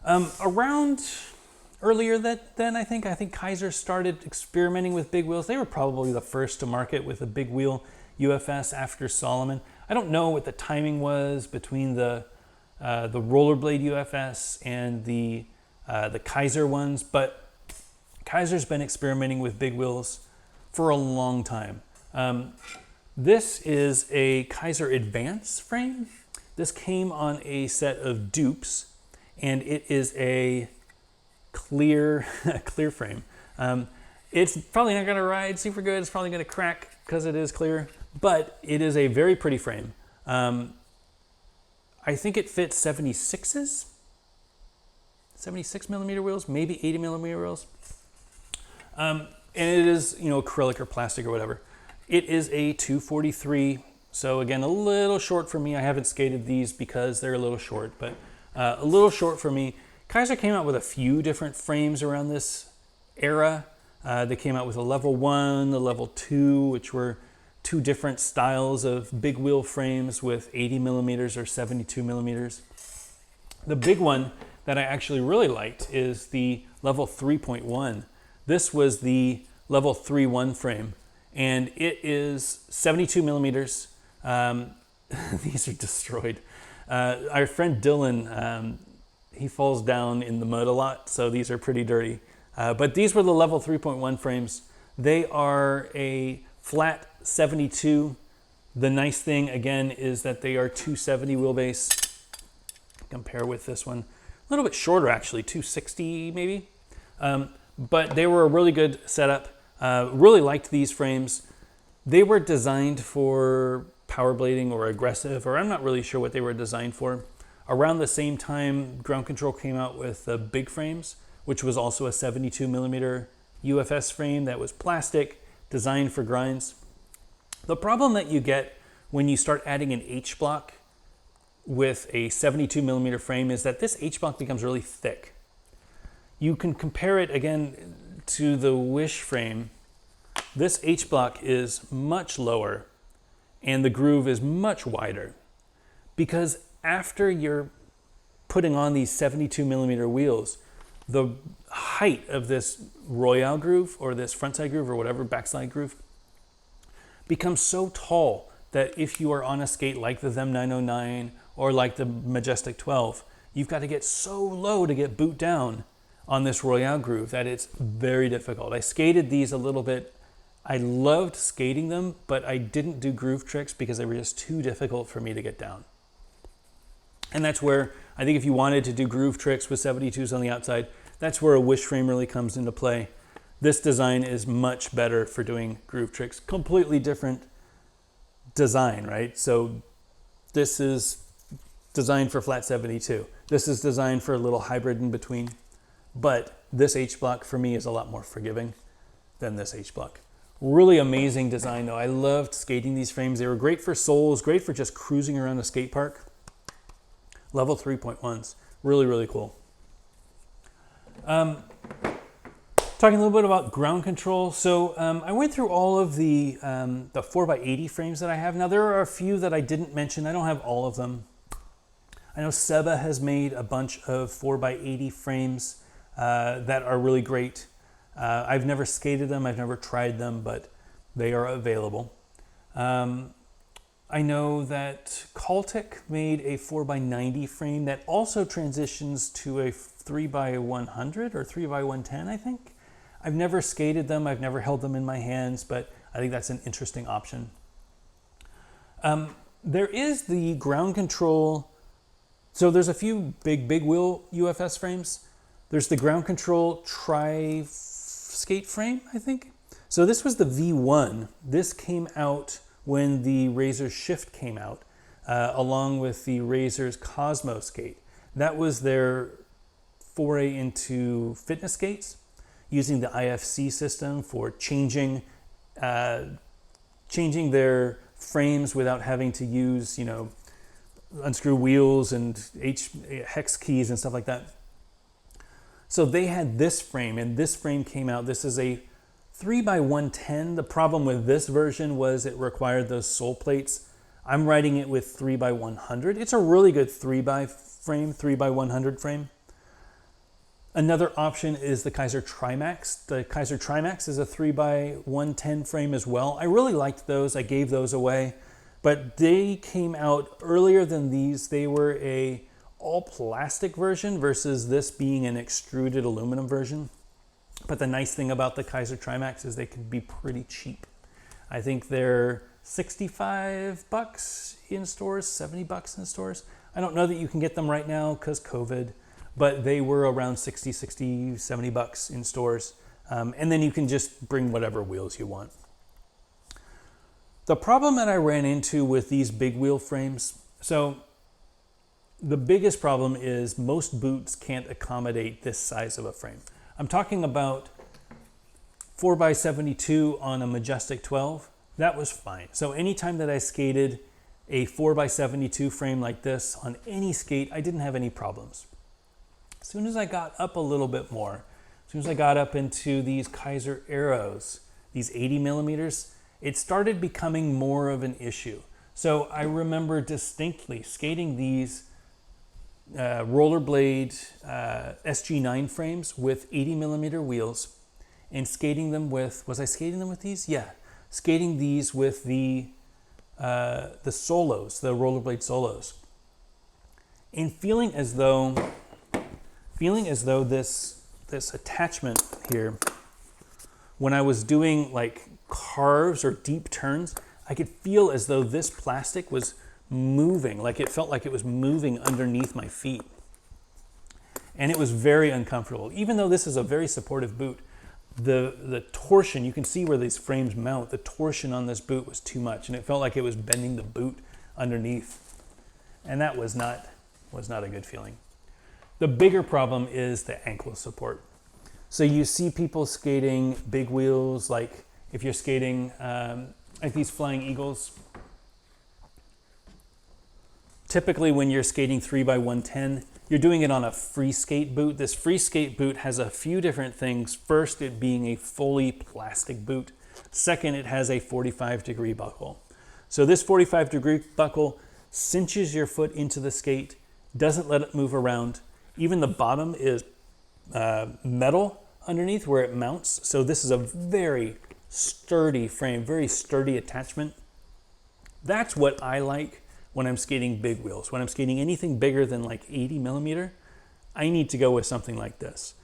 Around earlier then, I think Kaiser started experimenting with big wheels. They were probably the first to market with a big wheel UFS after Solomon. I don't know what the timing was between the rollerblade UFS and the Kaiser ones, but Kaiser's been experimenting with big wheels for a long time. This is a Kaiser Advance frame. This came on a set of dupes, and it is a clear frame. It's probably not going to ride super good. It's probably going to crack because it is clear, but it is a very pretty frame. I think it fits 76s, 76 millimeter wheels, maybe 80 millimeter wheels. And it is, acrylic or plastic or whatever. It is a 243. So again, a little short for me. I haven't skated these because they're a little short, but a little short for me. Kaiser came out with a few different frames around this era. They came out with a level 1, the level 2, which were two different styles of big wheel frames with 80 millimeters or 72 millimeters. The big one that I actually really liked is the level 3.1. This was the level 3.1 frame, and it is 72 millimeters. These are destroyed. Our friend Dylan, he falls down in the mud a lot, so these are pretty dirty. But these were the level 3.1 frames. They are a flat 72. The nice thing, again, is that they are 270 wheelbase. Compare with this one. A little bit shorter, actually, 260 maybe. But they were a really good setup. Really liked these frames. They were designed for power blading or aggressive, or I'm not really sure what they were designed for. Around the same time, Ground Control came out with the big frames, which was also a 72 millimeter UFS frame that was plastic, designed for grinds. The problem that you get when you start adding an H block with a 72 millimeter frame is that this H block becomes really thick. You can compare it again to the Wish frame. This H block is much lower and the groove is much wider, because after you're putting on these 72 millimeter wheels, the height of this Royale groove or this frontside groove or whatever, backside groove, becomes so tall that if you are on a skate like the Them 909 or like the Majestic 12, you've got to get so low to get boot down on this Royale groove that it's very difficult. I skated these a little bit. I loved skating them, but I didn't do groove tricks because they were just too difficult for me to get down. And that's where I think if you wanted to do groove tricks with 72s on the outside, that's where a Wish frame really comes into play. This design is much better for doing groove tricks. Completely different design, right? So this is designed for flat 72. This is designed for a little hybrid in between. But this H block for me is a lot more forgiving than this H block. Really amazing design though. I loved skating these frames. They were great for solos, great for just cruising around a skate park. Level 3.1s, really, really cool. Talking a little bit about ground control. So I went through all of the 4x80 frames that I have. Now there are a few that I didn't mention. I don't have all of them. I know Seba has made a bunch of 4x80 frames that are really great. I've never skated them, I've never tried them, but they are available. I know that Caltech made a 4x90 frame that also transitions to a 3x100 or 3x110, I think. I've never skated them, I've never held them in my hands, but I think that's an interesting option. There is the ground control. So there's a few big wheel UFS frames. There's the ground control tri-skate frame, I think. So this was the V1. This came out when the Razor Shift came out, along with the Razor's Cosmo skate. That was their foray into fitness skates, using the IFC system for changing their frames without having to use, unscrew wheels and hex keys and stuff like that. So they had this frame, and this frame came out. This is a 3x110. The problem with this version was it required those sole plates. I'm riding it with 3x100. It's a really good 3x100 frame. Another option is the Kaiser Trimax. The Kaiser Trimax is a 3x110 frame as well. I really liked those. I gave those away, but they came out earlier than these. They were a all plastic version versus this being an extruded aluminum version. But the nice thing about the Kaiser Trimax is they can be pretty cheap. I think they're $65 in stores, $70 in stores. I don't know that you can get them right now because COVID, but they were around 60, 70 bucks in stores. And then you can just bring whatever wheels you want. The problem that I ran into with these big wheel frames, so the biggest problem is most boots can't accommodate this size of a frame. I'm talking about 4x72 on a Majestic 12. That was fine. So anytime that I skated a 4x72 frame like this on any skate, I didn't have any problems. As soon as I got up a little bit more, as soon as I got up into these Kaiser Arrows, these 80 millimeters, it started becoming more of an issue. So I remember distinctly skating these rollerblade SG9 frames with 80 millimeter wheels and skating them with, was I skating them with these? Yeah, skating these with the solos, the rollerblade solos, and feeling as though this attachment here, when I was doing like carves or deep turns, I could feel as though this plastic was moving, like it felt like it was moving underneath my feet. And it was very uncomfortable. Even though this is a very supportive boot, the torsion, you can see where these frames mount, the torsion on this boot was too much, and it felt like it was bending the boot underneath. And that was not a good feeling. The bigger problem is the ankle support. So you see people skating big wheels, like if you're skating like these Flying Eagles. Typically when you're skating 3x110, you're doing it on a free skate boot. This free skate boot has a few different things. First, it being a fully plastic boot. Second, it has a 45-degree buckle. So this 45-degree buckle cinches your foot into the skate, doesn't let it move around. Even the bottom is metal underneath where it mounts. So this is a very sturdy frame, very sturdy attachment. That's what I like when I'm skating big wheels. When I'm skating anything bigger than like 80 millimeter, I need to go with something like this.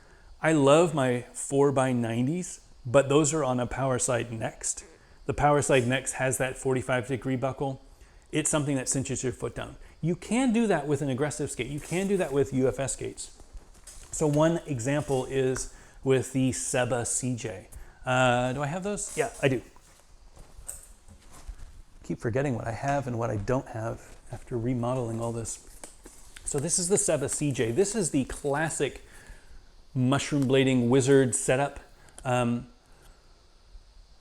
I love my 4x90s, but those are on a Power Slide Next. The Power Slide Next has that 45-degree buckle. It's something that cinches your foot down. You can do that with an aggressive skate. You can do that with UFS skates. So one example is with the Seba CJ. Do I have those? Yeah, I do. Keep forgetting what I have and what I don't have after remodeling all this. So this is the Seba CJ. This is the classic mushroom blading wizard setup.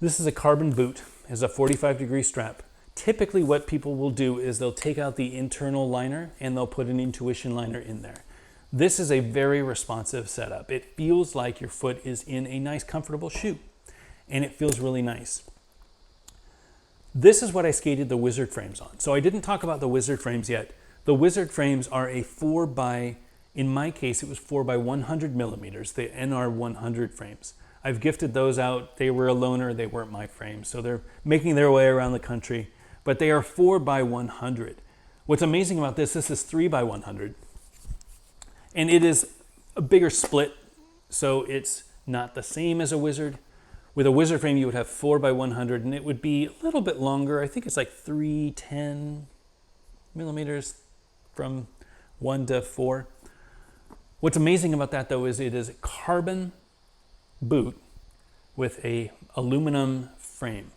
This is a carbon boot. It has a 45-degree strap. Typically what people will do is they'll take out the internal liner and they'll put an intuition liner in there. This is a very responsive setup. It feels like your foot is in a nice comfortable shoe, and it feels really nice. This is what I skated the Wizard frames on. So I didn't talk about the Wizard frames yet. The Wizard frames are a in my case, it was 4x100 millimeters, the NR100 frames. I've gifted those out. They were a loaner, they weren't my frames. So they're making their way around the country, but they are 4x100. What's amazing about this is 3x100. And it is a bigger split, so it's not the same as a Wizard. With a Wizard frame, you would have 4x100, and it would be a little bit longer. I think it's like 310 millimeters from 1 to 4. What's amazing about that, though, is it is a carbon boot with a aluminum frame.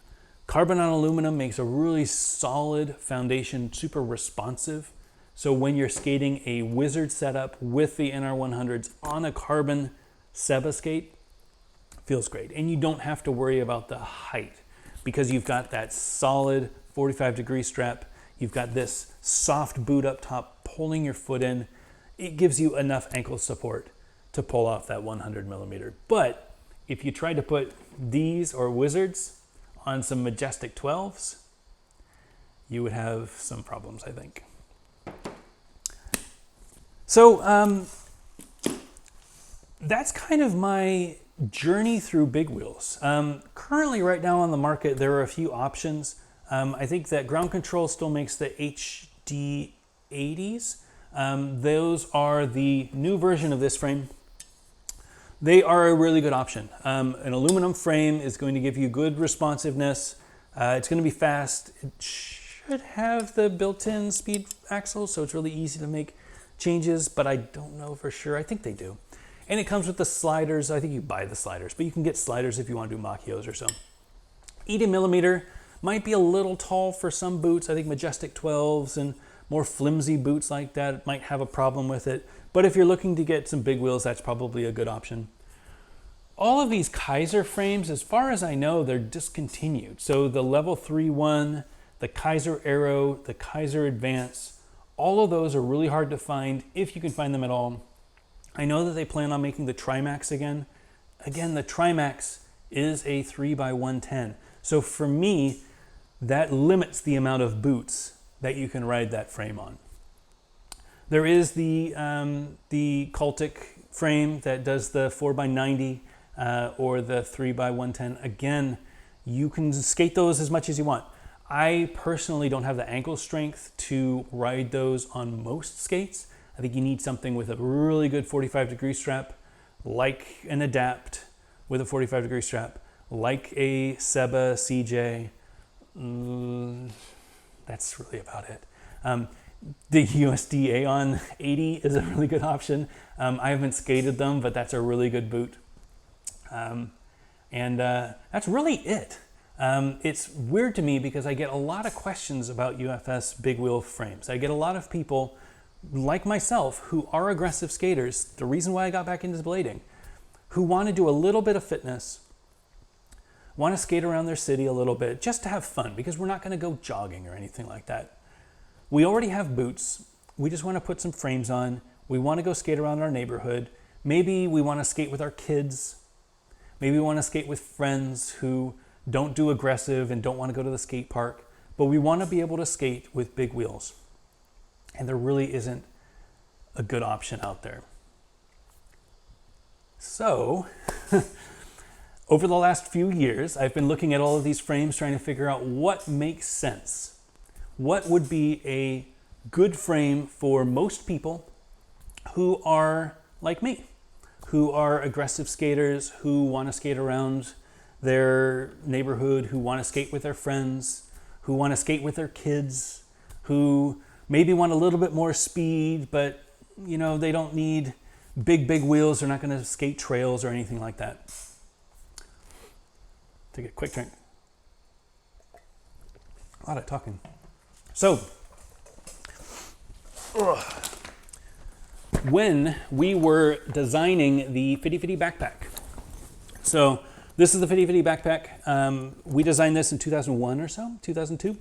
Carbon on aluminum makes a really solid foundation, super responsive. So when you're skating a Wizard setup with the NR100s on a carbon Seba skate, feels great. And you don't have to worry about the height because you've got that solid 45-degree strap. You've got this soft boot up top pulling your foot in. It gives you enough ankle support to pull off that 100 millimeter. But if you tried to put these or Wizards on some Majestic 12s, you would have some problems, I think. So that's kind of my journey through Big Wheels. Currently, right now on the market, there are a few options. I think that Ground Control still makes the HD80s. Those are the new version of this frame. They are a really good option. An aluminum frame is going to give you good responsiveness. It's going to be fast. It should have the built-in speed axle, so it's really easy to make changes, but I don't know for sure. I think they do. And it comes with the sliders. I think you buy the sliders, but you can get sliders if you want to do Macchios or so. 80 millimeter might be a little tall for some boots. I think Majestic 12s and more flimsy boots like that might have a problem with it. But if you're looking to get some big wheels, that's probably a good option. All of these Kaiser frames, as far as I know, they're discontinued. So the Level 3-1, the Kaiser Aero, the Kaiser Advance, all of those are really hard to find if you can find them at all. I know that they plan on making the Trimax again. Again, the Trimax is a 3x110. So for me, that limits the amount of boots that you can ride that frame on. There is the Cultic frame that does the 4x90 or the 3x110. Again, you can skate those as much as you want. I personally don't have the ankle strength to ride those on most skates. I think you need something with a really good 45-degree strap, like an Adapt with a 45-degree strap, like a Seba CJ. That's really about it. The USD Aeon 80 is a really good option. I haven't skated them, but that's a really good boot. That's really it. It's weird to me because I get a lot of questions about UFS big wheel frames. I get a lot of people like myself who are aggressive skaters, the reason why I got back into blading, who want to do a little bit of fitness, want to skate around their city a little bit just to have fun, because we're not going to go jogging or anything like that. We already have boots. We just want to put some frames on. We want to go skate around our neighborhood. Maybe we want to skate with our kids. Maybe we want to skate with friends who don't do aggressive and don't want to go to the skate park, but we want to be able to skate with big wheels. And there really isn't a good option out there. So, over the last few years, I've been looking at all of these frames trying to figure out what makes sense. What would be a good frame for most people who are like me, who are aggressive skaters, who want to skate around their neighborhood, who want to skate with their friends, who want to skate with their kids, who maybe want a little bit more speed, but you know, they don't need big wheels. They're not going to skate trails or anything like that. Take a quick drink. A lot of talking. So, when we were designing the Fitty Fitty backpack, so this is the Fitty Fitty backpack. We designed this in 2001 or so, 2002.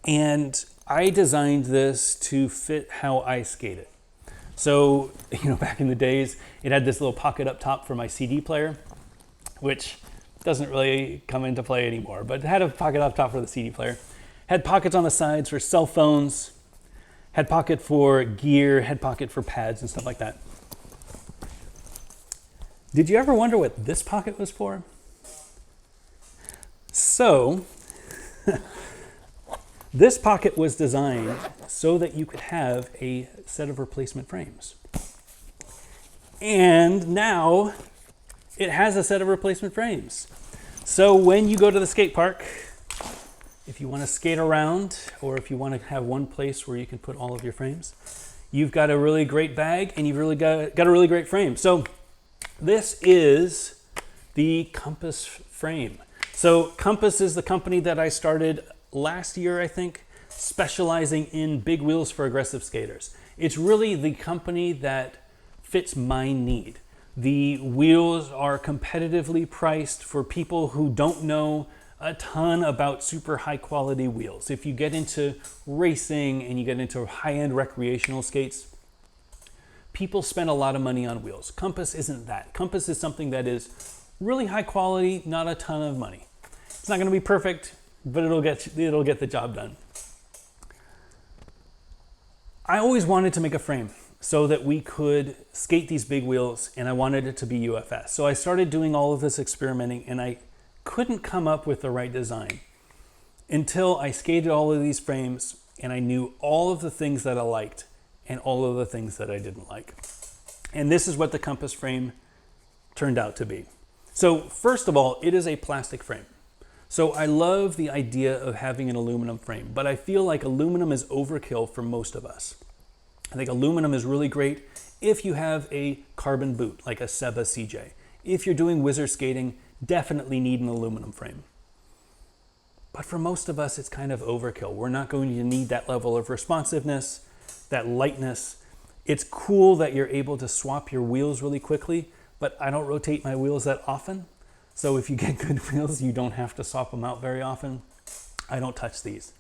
And I designed this to fit how I skated. So, you know, back in the days, it had this little pocket up top for my CD player, which doesn't really come into play anymore, but it had a pocket up top for the CD player. Had pockets on the sides for cell phones, had pocket for gear, had pocket for pads and stuff like that. Did you ever wonder what this pocket was for? So, this pocket was designed so that you could have a set of replacement frames. And now it has a set of replacement frames. So when you go to the skate park, if you want to skate around, or if you want to have one place where you can put all of your frames, you've got a really great bag and you've really got a really great frame. So this is the Compass frame. So Compass is the company that I started last year, I think, specializing in big wheels for aggressive skaters. It's really the company that fits my need. The wheels are competitively priced for people who don't know a ton about super high quality wheels. If you get into racing and you get into high-end recreational skates, people spend a lot of money on wheels. Compass isn't that. Compass is something that is really high quality, not a ton of money. It's not going to be perfect, but it'll get the job done. I always wanted to make a frame so that we could skate these big wheels, and I wanted it to be UFS. So I started doing all of this experimenting, and I couldn't come up with the right design until I skated all of these frames and I knew all of the things that I liked and all of the things that I didn't like. And this is what the Compass frame turned out to be. So first of all, it is a plastic frame. So I love the idea of having an aluminum frame, but I feel like aluminum is overkill for most of us. I think aluminum is really great if you have a carbon boot, like a Seba CJ. If you're doing whizzer skating, definitely need an aluminum frame. But for most of us, it's kind of overkill. We're not going to need that level of responsiveness, that lightness. It's cool that you're able to swap your wheels really quickly, but I don't rotate my wheels that often. So if you get good wheels, you don't have to swap them out very often. I don't touch these.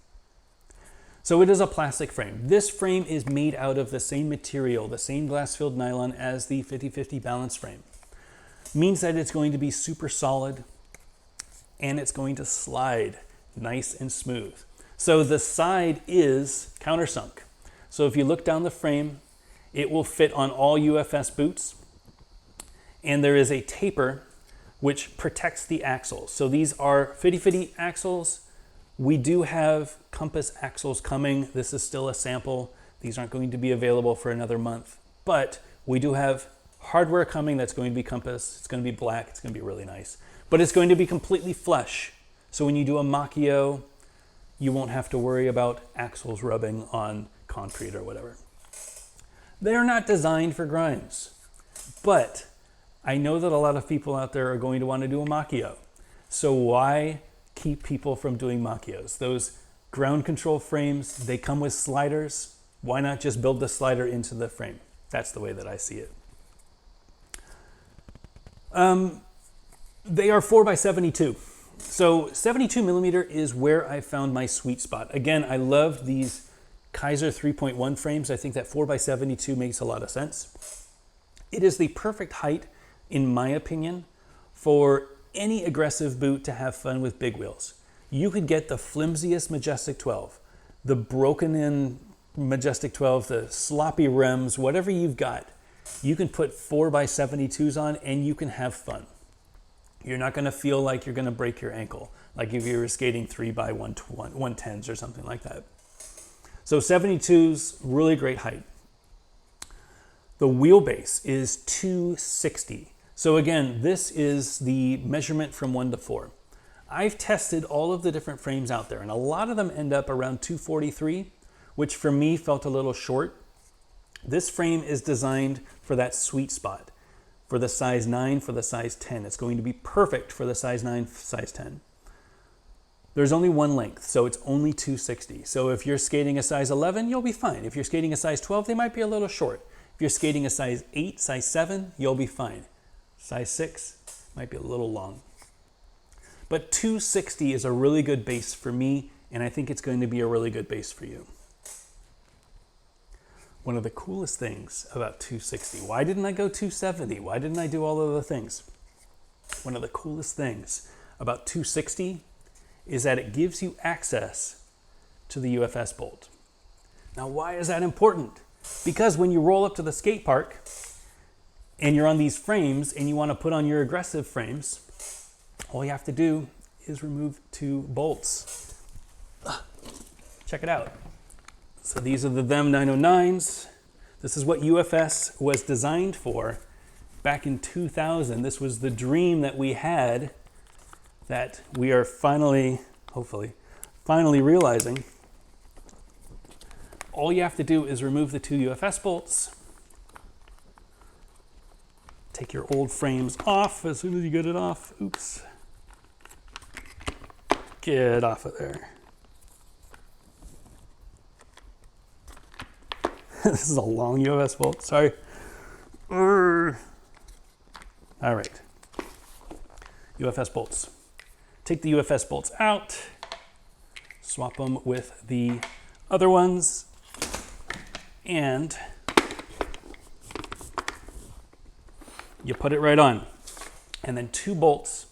So it is a plastic frame. This frame is made out of the same material, the same glass-filled nylon as the 50/50 balance frame. Means that it's going to be super solid and it's going to slide nice and smooth. So the side is countersunk. So if you look down the frame, it will fit on all UFS boots, and there is a taper which protects the axles. So these are 50/50 axles. We do have Compass axles coming. This is still a sample. These aren't going to be available for another month, but we do have hardware coming that's going to be Compass. It's going to be black. It's going to be really nice, but it's going to be completely flush. So when you do a Machio, you won't have to worry about axles rubbing on concrete or whatever. They're not designed for grinds, but I know that a lot of people out there are going to want to do a Machio. So why keep people from doing Machios? Those ground control frames, they come with sliders. Why not just build the slider into the frame? That's the way that I see it. They are 4x72. So 72 millimeter is where I found my sweet spot. Again, I love these Kaiser 3.1 frames. I think that 4x72 makes a lot of sense. It is the perfect height, in my opinion, for any aggressive boot to have fun with big wheels. You could get the flimsiest Majestic 12, the broken in Majestic 12, the sloppy rims, whatever you've got. You can put 4x72s on and you can have fun. You're not going to feel like you're going to break your ankle, like if you were skating 3x110s or something like that. So 72s, really great height. The wheelbase is 260. So again, this is the measurement from 1 to 4. I've tested all of the different frames out there, and a lot of them end up around 243, which for me felt a little short. This frame is designed for that sweet spot, for the size 9, for the size 10. It's going to be perfect for the size 9, size 10. There's only one length, so it's only 260. So if you're skating a size 11, you'll be fine. If you're skating a size 12, they might be a little short. If you're skating a size 8, size 7, you'll be fine. Size 6 might be a little long. But 260 is a really good base for me, and I think it's going to be a really good base for you. One of the coolest things about 260, why didn't I go 270? Why didn't I do all of the things? One of the coolest things about 260 is that it gives you access to the UFS bolt. Now, why is that important? Because when you roll up to the skate park and you're on these frames and you want to put on your aggressive frames, all you have to do is remove 2 bolts. Check it out. So these are the THEM 909s. This is what UFS was designed for back in 2000. This was the dream that we had that we are finally, hopefully, finally realizing. All you have to do is remove the 2 UFS bolts. Take your old frames off as soon as you get it off. Oops. Get off of there. This is a long UFS bolt, sorry. All right. UFS bolts. take the UFS bolts out, swap them with the other ones, and you put it right on. And then 2 bolts.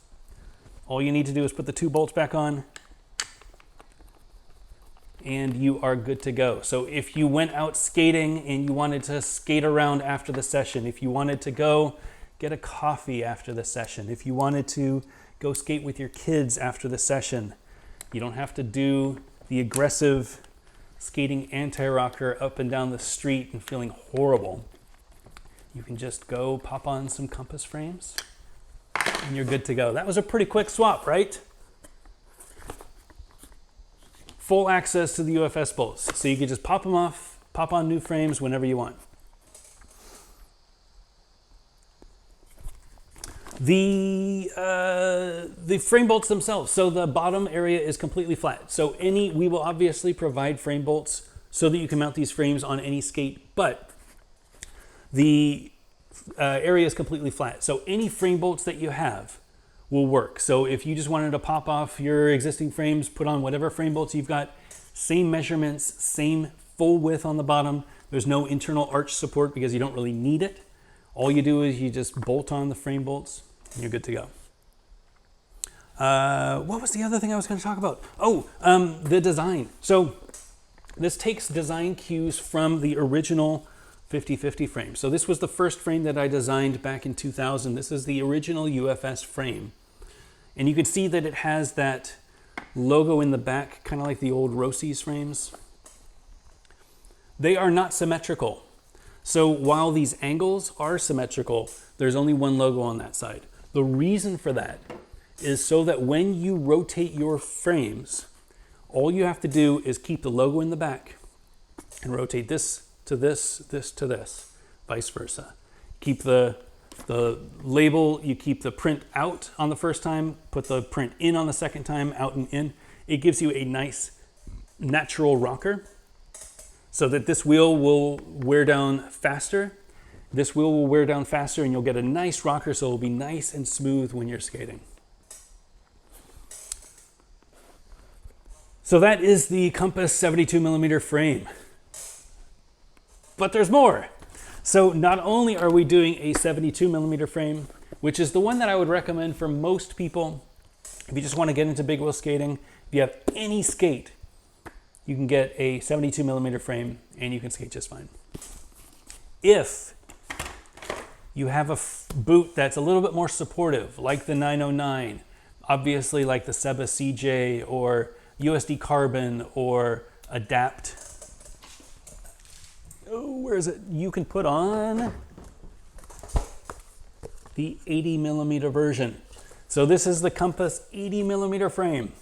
All you need to do is put the 2 bolts back on, and you are good to go. So if you went out skating and you wanted to skate around after the session, if you wanted to go get a coffee after the session, if you wanted to go skate with your kids after the session, you don't have to do the aggressive skating anti-rocker up and down the street and feeling horrible. You can just go pop on some compass frames and you're good to go. That was a pretty quick swap, right? Full access to the UFS bolts. So you can just pop them off, pop on new frames whenever you want. The frame bolts themselves. So the bottom area is completely flat. So we will obviously provide frame bolts so that you can mount these frames on any skate, but the area is completely flat. So any frame bolts that you have will work. So if you just wanted to pop off your existing frames, put on whatever frame bolts you've got, same measurements, same full width on the bottom. There's no internal arch support because you don't really need it. All you do is you just bolt on the frame bolts and you're good to go. What was the other thing I was going to talk about? Oh, the design. So this takes design cues from the original 50/50 frame. So this was the first frame that I designed back in 2000. This is the original UFS frame. And you can see that it has that logo in the back, kind of like the old Rossi's frames. They are not symmetrical. So while these angles are symmetrical, there's only one logo on that side. The reason for that is so that when you rotate your frames, all you have to do is keep the logo in the back and rotate this to this, this to this, vice versa. Keep the label, you keep the print out on the first time, put the print in on the second time, out and in. It gives you a nice natural rocker so that this wheel will wear down faster. This wheel will wear down faster and you'll get a nice rocker, so it'll be nice and smooth when you're skating. So that is the Compass 72mm frame. But there's more. So not only are we doing a 72mm frame, which is the one that I would recommend for most people if you just want to get into big wheel skating. If you have any skate, you can get a 72mm frame and you can skate just fine. If you have a boot that's a little bit more supportive, like the 909, obviously like the Seba CJ or USD Carbon or Adapt, where is it? You can put on the 80mm version. So this is the Compass 80mm frame.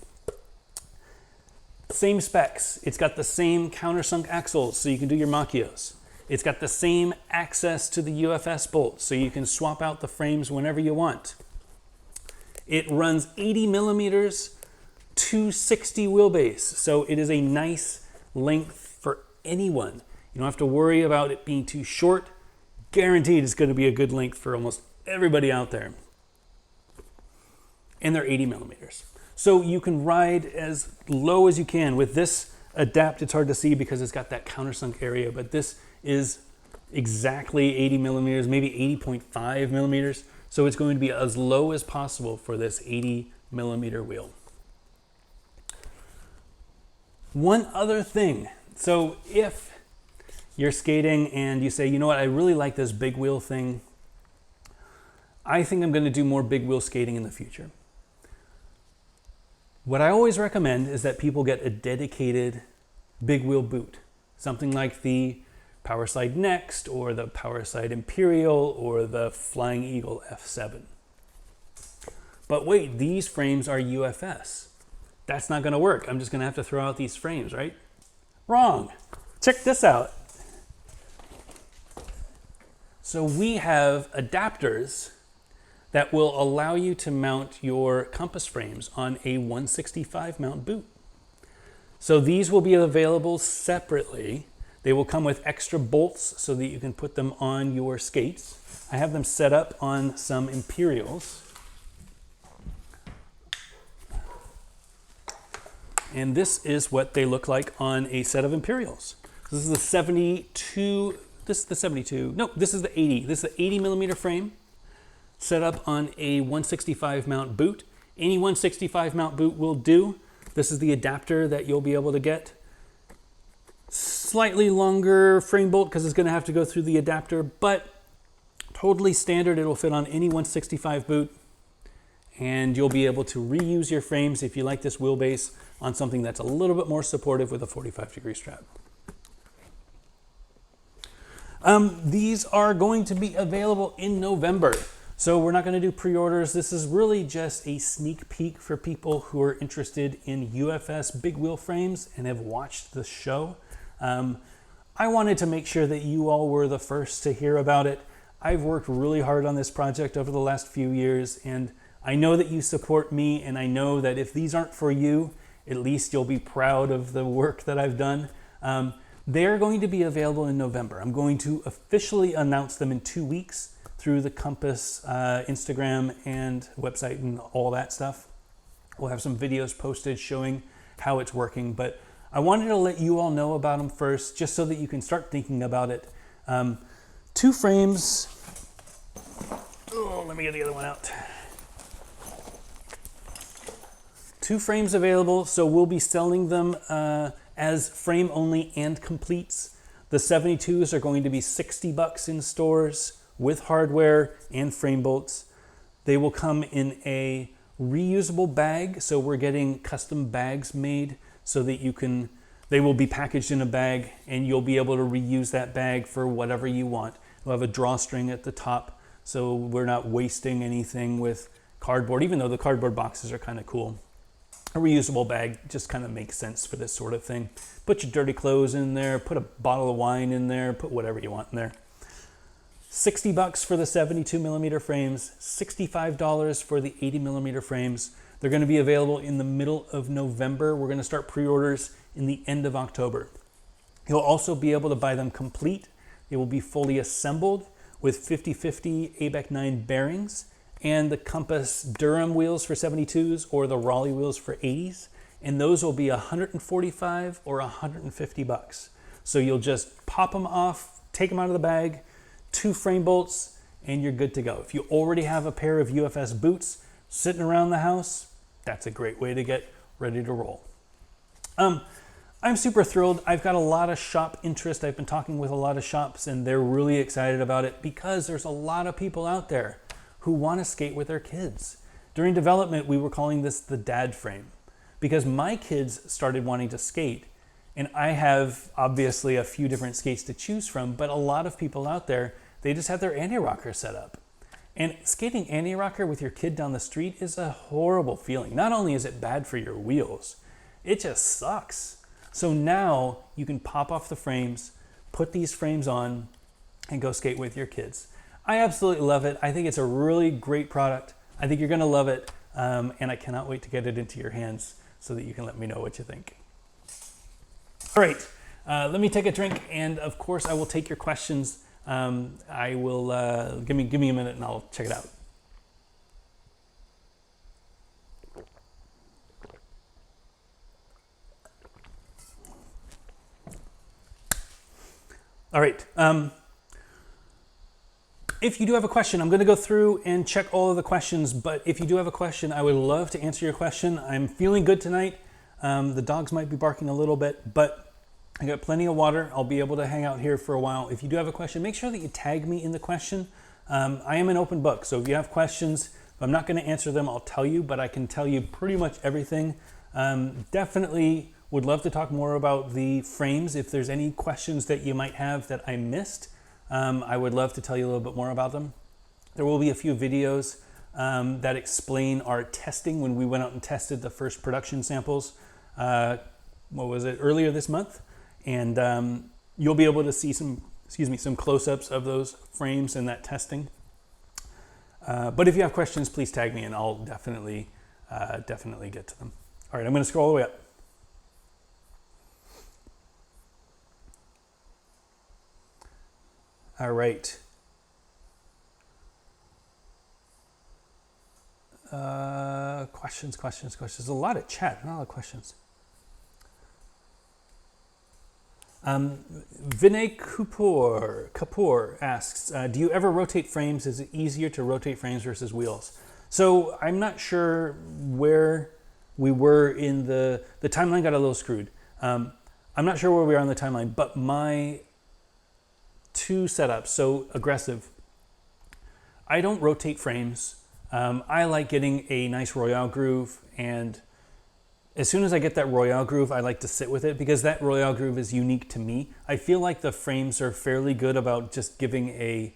Same specs. It's got the same countersunk axles, so you can do your macchios. It's got the same access to the UFS bolt, so you can swap out the frames whenever you want. It runs 80mm to 60 wheelbase, so it is a nice length for anyone. You don't have to worry about it being too short. Guaranteed it's going to be a good length for almost everybody out there. And they're 80mm. So you can ride as low as you can. With this Adapt, it's hard to see because it's got that countersunk area, but this is exactly 80mm, maybe 80.5mm. So it's going to be as low as possible for this 80mm wheel. One other thing. So if you're skating and you say, you know what, I really like this big wheel thing. I think I'm going to do more big wheel skating in the future. What I always recommend is that people get a dedicated big wheel boot. Something like the Powerslide Next or the Powerslide Imperial or the Flying Eagle F7. But wait, these frames are UFS. That's not going to work. I'm just going to have to throw out these frames, right? Wrong. Check this out. So we have adapters that will allow you to mount your compass frames on a 165 mount boot. So these will be available separately. They will come with extra bolts so that you can put them on your skates. I have them set up on some Imperials. And this is what they look like on a set of Imperials. This is the 72, this is the 72, no, this is the 80. This is the 80 millimeter frame set up on a 165 mount boot. Any 165 mount boot will do. This is the adapter that you'll be able to get. Slightly longer frame bolt because it's going to have to go through the adapter, but totally standard. It'll fit on any 165 boot, and you'll be able to reuse your frames if you like this wheelbase on something that's a little bit more supportive with a 45-degree strap. These are going to be available in November. So we're not going to do pre-orders. This is really just a sneak peek for people who are interested in UFS big wheel frames and have watched the show. I wanted to make sure that you all were the first to hear about it. I've worked really hard on this project over the last few years, and I know that you support me, and I know that if these aren't for you, at least you'll be proud of the work that I've done. They're going to be available in November. I'm going to officially announce them in 2 weeks through the Compass Instagram and website and all that stuff. We'll have some videos posted showing how it's working, but I wanted to let you all know about them first, just so that you can start thinking about it. 2 frames. Oh, let me get the other one out. 2 frames available, so we'll be selling them as frame only and completes. The 72s are going to be $60 in stores with hardware and frame bolts. They will come in a reusable bag, so we're getting custom bags made so that they will be packaged in a bag and you'll be able to reuse that bag for whatever you want. We'll have a drawstring at the top, so we're not wasting anything with cardboard, even though the cardboard boxes are kind of cool. A reusable bag just kind of makes sense for this sort of thing. Put your dirty clothes in there, put a bottle of wine in there, put whatever you want in there. $60 for the 72 millimeter frames, $65 for the 80 millimeter frames. They're going to be available in the middle of November. We're going to start pre-orders in the end of October. You'll also be able to buy them complete. They will be fully assembled with 50/50 ABEC 9 bearings and the Compass Durham wheels for 72s or the Raleigh wheels for 80s. And those will be $145 or $150. So you'll just pop them off, take them out of the bag, 2 frame bolts, and you're good to go. If you already have a pair of UFS boots sitting around the house, that's a great way to get ready to roll. I'm super thrilled. I've got a lot of shop interest. I've been talking with a lot of shops, and they're really excited about it because there's a lot of people out there who want to skate with their kids. During development, we were calling this the dad frame because my kids started wanting to skate. And I have obviously a few different skates to choose from, but a lot of people out there, they just have their anti-rocker set up. And skating anti-rocker with your kid down the street is a horrible feeling. Not only is it bad for your wheels, it just sucks. So now you can pop off the frames, put these frames on, and go skate with your kids. I absolutely love it. I think it's a really great product. I think you're gonna love it. And I cannot wait to get it into your hands so that you can let me know what you think. All right, let me take a drink, and of course I will take your questions. I will, give me a minute and I'll check it out. All right, if you do have a question, I'm gonna go through and check all of the questions, but if you do have a question, I would love to answer your question. I'm feeling good tonight. The dogs might be barking a little bit, but I got plenty of water. I'll be able to hang out here for a while. If you do have a question, make sure that you tag me in the question. I am an open book, so if you have questions, if I'm not going to answer them, I'll tell you, but I can tell you pretty much everything. Definitely would love to talk more about the frames. If there's any questions that you might have that I missed, I would love to tell you a little bit more about them. There will be a few videos that explain our testing when we went out and tested the first production samples. Earlier this month, and you'll be able to see some close-ups of those frames and that testing. But if you have questions, please tag me and I'll definitely get to them. All right, I'm going to scroll all the way up. All right. Questions. There's a lot of chat, not a lot of questions. Vinay Kapoor asks, do you ever rotate frames? Is it easier to rotate frames versus wheels? So I'm not sure where we were in the timeline got a little screwed. I'm not sure where we are on the timeline, but my two setups, so aggressive, I don't rotate frames. I like getting a nice Royale groove, and as soon as I get that Royale groove, I like to sit with it because that Royale groove is unique to me. I feel like the frames are fairly good about just giving a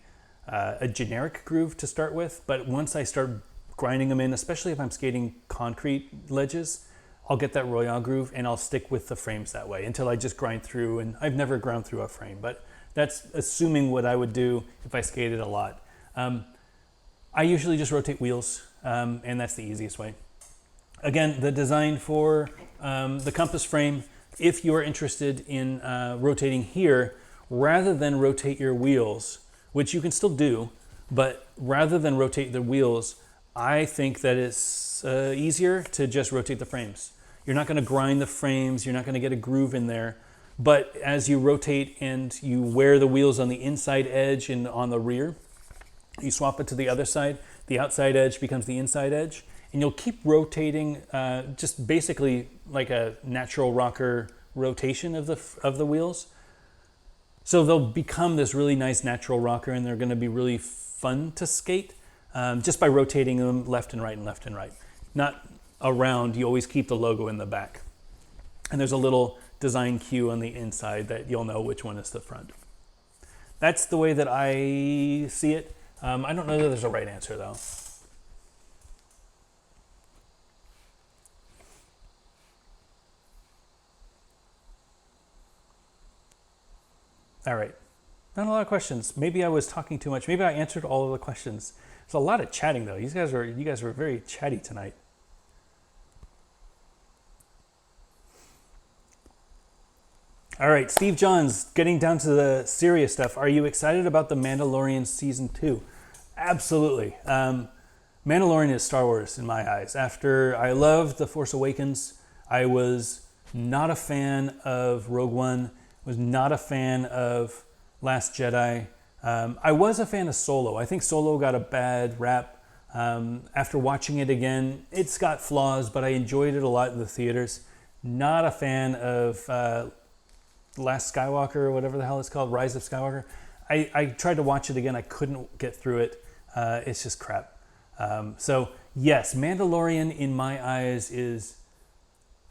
generic groove to start with, but once I start grinding them in, especially if I'm skating concrete ledges, I'll get that Royale groove and I'll stick with the frames that way until I just grind through, and I've never ground through a frame, but that's assuming what I would do if I skated a lot. I usually just rotate wheels, and that's the easiest way. Again, the design for the compass frame, if you're interested in rotating here, rather than rotate your wheels, which you can still do, but rather than rotate the wheels, I think that it's easier to just rotate the frames. You're not going to grind the frames, you're not going to get a groove in there, but as you rotate and you wear the wheels on the inside edge and on the rear, you swap it to the other side, the outside edge becomes the inside edge, and you'll keep rotating just basically like a natural rocker rotation of the wheels. So they'll become this really nice natural rocker, and they're going to be really fun to skate just by rotating them left and right and left and right. Not around, you always keep the logo in the back. And there's a little design cue on the inside that you'll know which one is the front. That's the way that I see it. I don't know that there's a right answer though. All right, not a lot of questions. Maybe I was talking too much. Maybe I answered all of the questions. There's a lot of chatting though. You guys were very chatty tonight. All right, Steve Johns, getting down to the serious stuff. Are you excited about The Mandalorian Season 2? Absolutely. Mandalorian is Star Wars in my eyes. After I loved The Force Awakens, I was not a fan of Rogue One, was not a fan of Last Jedi. I was a fan of Solo. I think Solo got a bad rap. After watching it again, it's got flaws, but I enjoyed it a lot in the theaters. Not a fan of Last Skywalker, or whatever the hell it's called, Rise of Skywalker. I tried to watch it again. I couldn't get through it. It's just crap. So yes, Mandalorian in my eyes is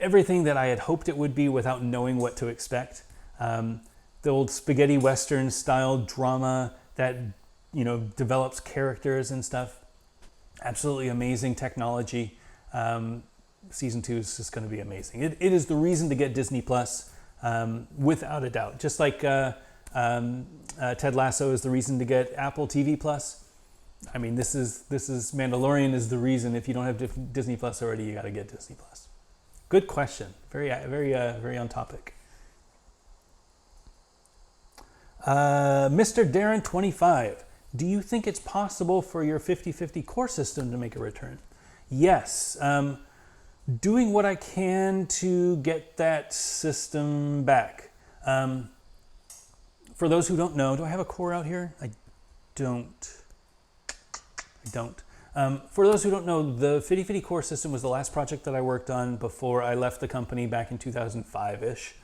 everything that I had hoped it would be without knowing what to expect. The old spaghetti western style drama that, you know, develops characters and stuff. Absolutely amazing technology. Season 2 is just going to be amazing. It is the reason to get Disney Plus. Without a doubt, just like Ted Lasso is the reason to get Apple TV Plus. I mean, this is Mandalorian is the reason. If you don't have Disney Plus already, you got to get Disney Plus. Good question. Very on topic. Mr. Darren 25. Do you think it's possible for your 50/50 core system to make a return? Yes. Doing what I can to get that system back. For those who don't know, do I have a core out here? I don't. For those who don't know, the 50/50 core system was the last project that I worked on before I left the company back in 2005-ish.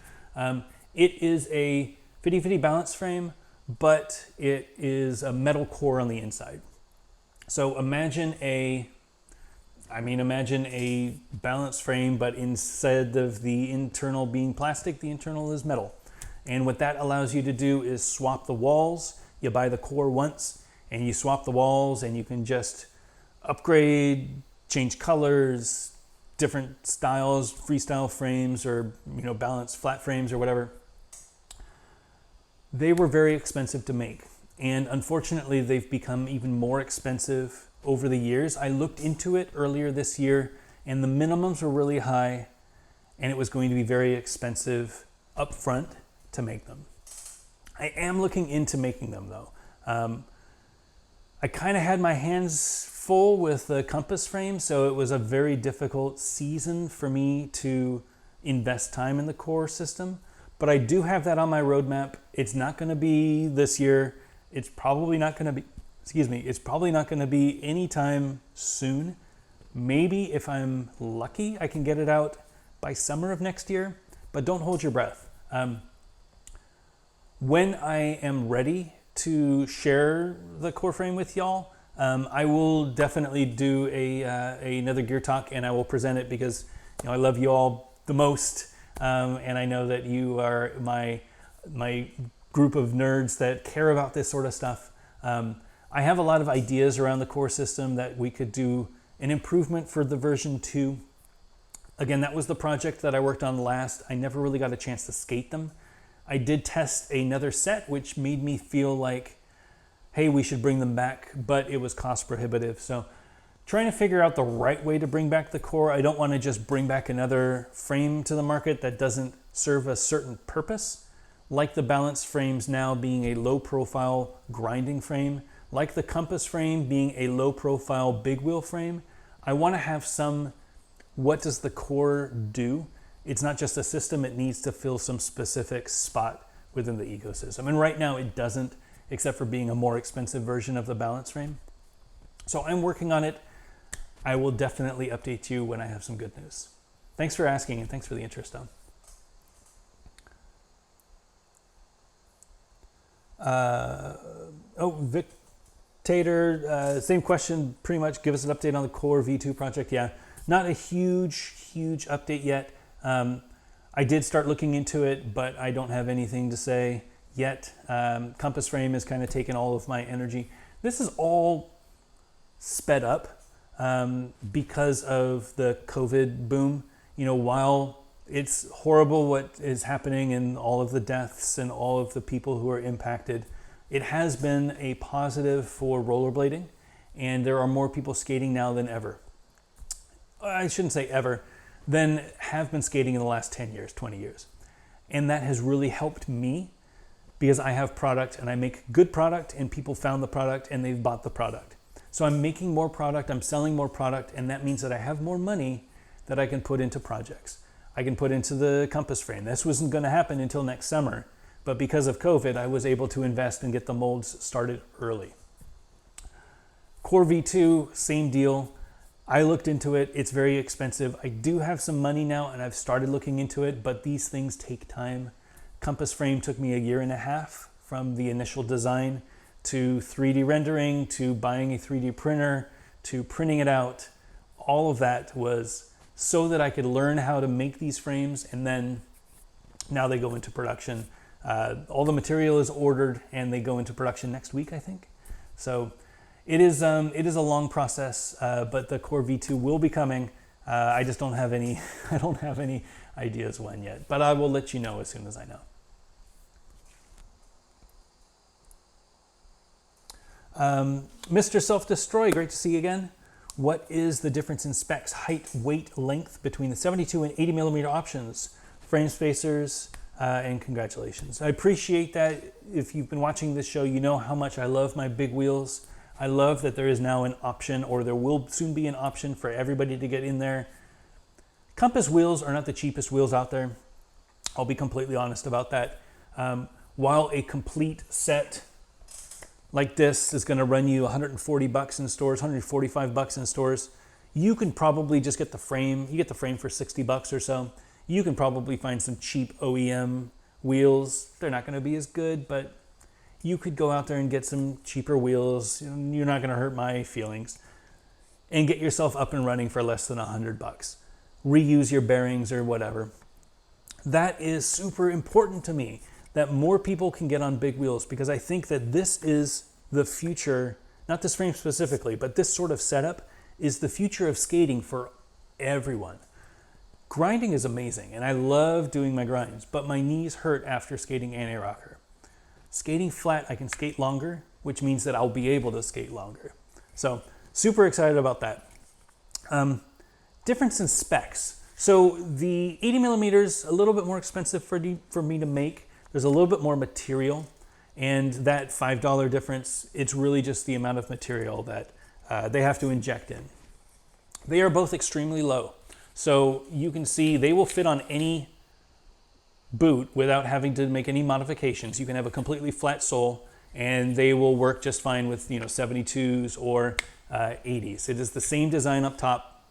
It is a 50/50 balance frame, but it is a metal core on the inside. So imagine a balance frame, but instead of the internal being plastic, the internal is metal. And what that allows you to do is swap the walls. You buy the core once, and you swap the walls, and you can just upgrade, change colors, different styles, freestyle frames, or balance flat frames or whatever. They were very expensive to make, and unfortunately, they've become even more expensive over the years. I looked into it earlier this year, and the minimums were really high, and it was going to be very expensive up front to make them. I am looking into making them though. I kind of had my hands full with the compass frame, so it was a very difficult season for me to invest time in the core system. but I do have that on my roadmap. It's not going to be this year. It's probably not going to be, it's probably not going to be anytime soon. Maybe if I'm lucky, I can get it out by summer of next year, but don't hold your breath. When I am ready to share the core frame with y'all, I will definitely do another gear talk, and I will present it because I love you all the most, and I know that you are my group of nerds that care about this sort of stuff. I have a lot of ideas around the core system that we could do an improvement for the version 2. Again, that was the project that I worked on last. I never really got a chance to skate them. I did test another set, which made me feel like, hey, we should bring them back, but it was cost prohibitive. So trying to figure out the right way to bring back the core. I don't want to just bring back another frame to the market that doesn't serve a certain purpose, like the balance frames now being a low profile grinding frame, like the compass frame being a low profile big wheel frame. I want to have some, what does the core do? It's not just a system, it needs to fill some specific spot within the ecosystem. And right now it doesn't, except for being a more expensive version of the balance frame. So I'm working on it. I will definitely update you when I have some good news. Thanks for asking, and thanks for the interest, Tom. Victator, same question, pretty much. Give us an update on the Core V2 project. Yeah, not a huge update yet. I did start looking into it, but I don't have anything to say yet. Compass frame has kind of taken all of my energy. This is all sped up because of the COVID boom. While it's horrible what is happening and all of the deaths and all of the people who are impacted, it has been a positive for rollerblading, and there are more people skating now than ever. I shouldn't say ever, than have been skating in the last 10 years, 20 years. And that has really helped me because I have product and I make good product, and people found the product and they've bought the product. So I'm making more product, I'm selling more product, and that means that I have more money that I can put into projects. I can put into the compass frame. This wasn't going to happen until next summer, but because of COVID, I was able to invest and get the molds started early. Core V2, same deal. I looked into it. It's very expensive. I do have some money now, and I've started looking into it, but these things take time. Compass frame took me 1.5 years from the initial design to 3D rendering, to buying a 3D printer, to printing it out. All of that was so that I could learn how to make these frames, and then now they go into production. All the material is ordered, and they go into production next week, I think. So it is a long process, but the Core V2 will be coming. I just don't have any. I don't have any ideas when yet, but I will let you know as soon as I know. Mr. Self-Destroy, great to see you again. What is the difference in specs, height, weight, length between the 72 and 80 millimeter options, frame spacers, and congratulations. I appreciate that. If you've been watching this show, you know how much I love my big wheels. I love that there is now an option, or there will soon be an option for everybody to get in there. Compass wheels are not the cheapest wheels out there. I'll be completely honest about that. While a complete set like this is going to run you $140 in stores, $145 in stores, you can probably just get the frame. You get the frame for $60 or so. You can probably find some cheap OEM wheels. They're not going to be as good, but you could go out there and get some cheaper wheels. You're not going to hurt my feelings, and get yourself up and running for less than $100. Reuse your bearings or whatever. That is super important to me, that more people can get on big wheels, because I think that this is the future, not this frame specifically, but this sort of setup is the future of skating for everyone. Grinding is amazing, and I love doing my grinds, but my knees hurt after skating anti-rocker. Skating flat, I can skate longer, which means that I'll be able to skate longer. So super excited about that. Difference in specs. So the 80 millimeters, a little bit more expensive for me to make. There's a little bit more material, and that $5 difference, it's really just the amount of material that they have to inject in. They are both extremely low. So you can see they will fit on any boot without having to make any modifications. You can have a completely flat sole and they will work just fine with 72s or 80s. It is the same design up top.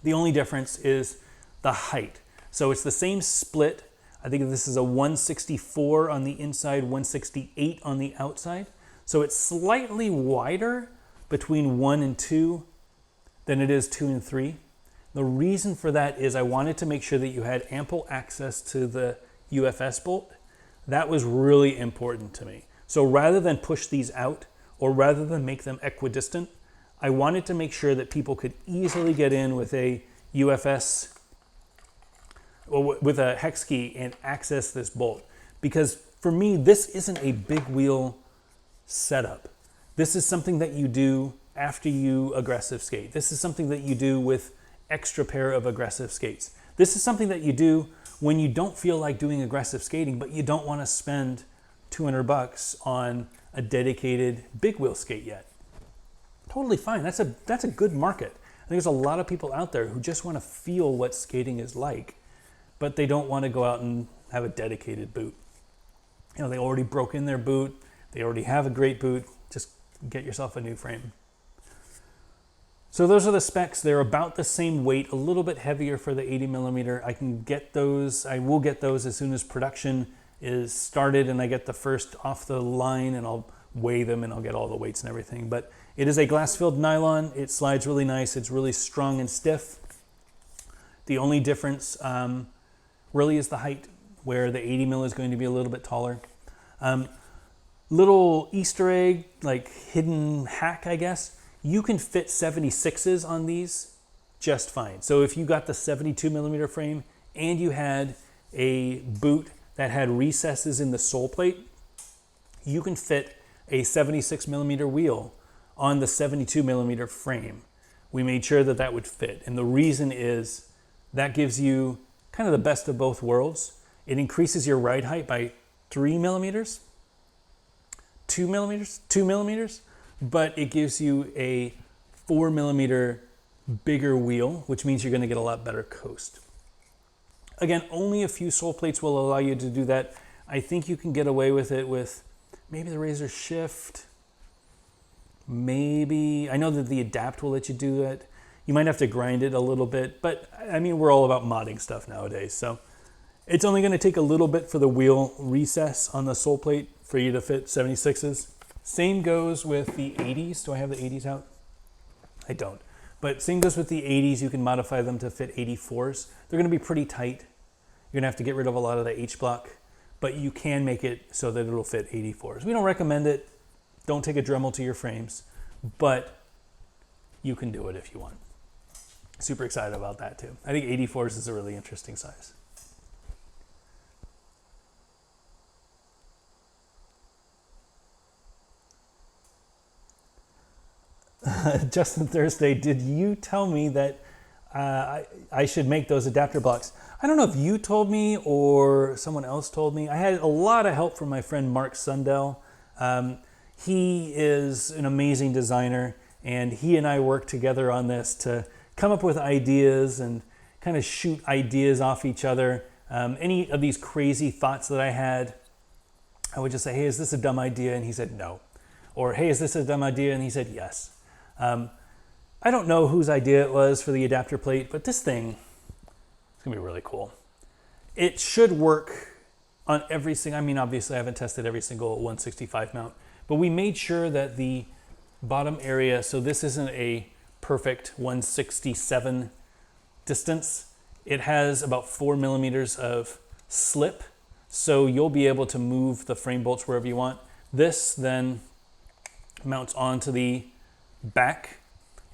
The only difference is the height. So it's the same split. I think this is a 164 on the inside, 168 on the outside. So it's slightly wider between 1 and 2 than it is 2 and 3. The reason for that is I wanted to make sure that you had ample access to the UFS bolt. That was really important to me. So rather than push these out or rather than make them equidistant, I wanted to make sure that people could easily get in with a UFS or with a hex key and access this bolt. Because for me, this isn't a big wheel setup. This is something that you do after you aggressive skate. This is something that you do with extra pair of aggressive skates. This is something that you do when you don't feel like doing aggressive skating, but you don't want to spend $200 on a dedicated big wheel skate yet. Totally fine. That's a good market. I think there's a lot of people out there who just want to feel what skating is like, but they don't want to go out and have a dedicated boot. They already broke in their boot. They already have a great boot. Just get yourself a new frame. So those are the specs. They're about the same weight, a little bit heavier for the 80 millimeter. I will get those as soon as production is started and I get the first off the line, and I'll weigh them and I'll get all the weights and everything. But it is a glass-filled nylon. It slides really nice. It's really strong and stiff. The only difference really is the height, where the 80 mil is going to be a little bit taller. Little Easter egg, like hidden hack, I guess. You can fit 76s on these just fine. So if you got the 72 millimeter frame and you had a boot that had recesses in the sole plate, you can fit a 76 millimeter wheel on the 72 millimeter frame. We made sure that that would fit. And the reason is that gives you kind of the best of both worlds. It increases your ride height by 3 millimeters, 2 millimeters, but it gives you a 4 millimeter bigger wheel, which means you're going to get a lot better coast. Again, only a few sole plates will allow you to do that. I think you can get away with it with maybe the Razor Shift. Maybe, I know that the Adapt will let you do it. You might have to grind it a little bit, but I mean, we're all about modding stuff nowadays. So it's only going to take a little bit for the wheel recess on the sole plate for you to fit 76s. Same goes with the 80s. Do I have the 80s out? I don't. But same goes with the 80s. You can modify them to fit 84s. They're going to be pretty tight. You're going to have to get rid of a lot of the H-block, but you can make it so that it'll fit 84s. We don't recommend it. Don't take a Dremel to your frames, but you can do it if you want. Super excited about that too. I think 84s is a really interesting size. Justin Thursday, did you tell me that I should make those adapter blocks? I don't know if you told me or someone else told me. I had a lot of help from my friend Mark Sundell. He is an amazing designer, and he and I worked together on this to come up with ideas and kind of shoot ideas off each other. Any of these crazy thoughts that I had, I would just say, hey, is this a dumb idea? And he said no. Or, hey, is this a dumb idea? And he said yes. I don't know whose idea it was for the adapter plate, but this thing is going to be really cool. It should work on every single, I mean, obviously I haven't tested every single 165 mount, but we made sure that the bottom area, so this isn't a perfect 167 distance. It has about 4 millimeters of slip, so you'll be able to move the frame bolts wherever you want. This then mounts onto the back,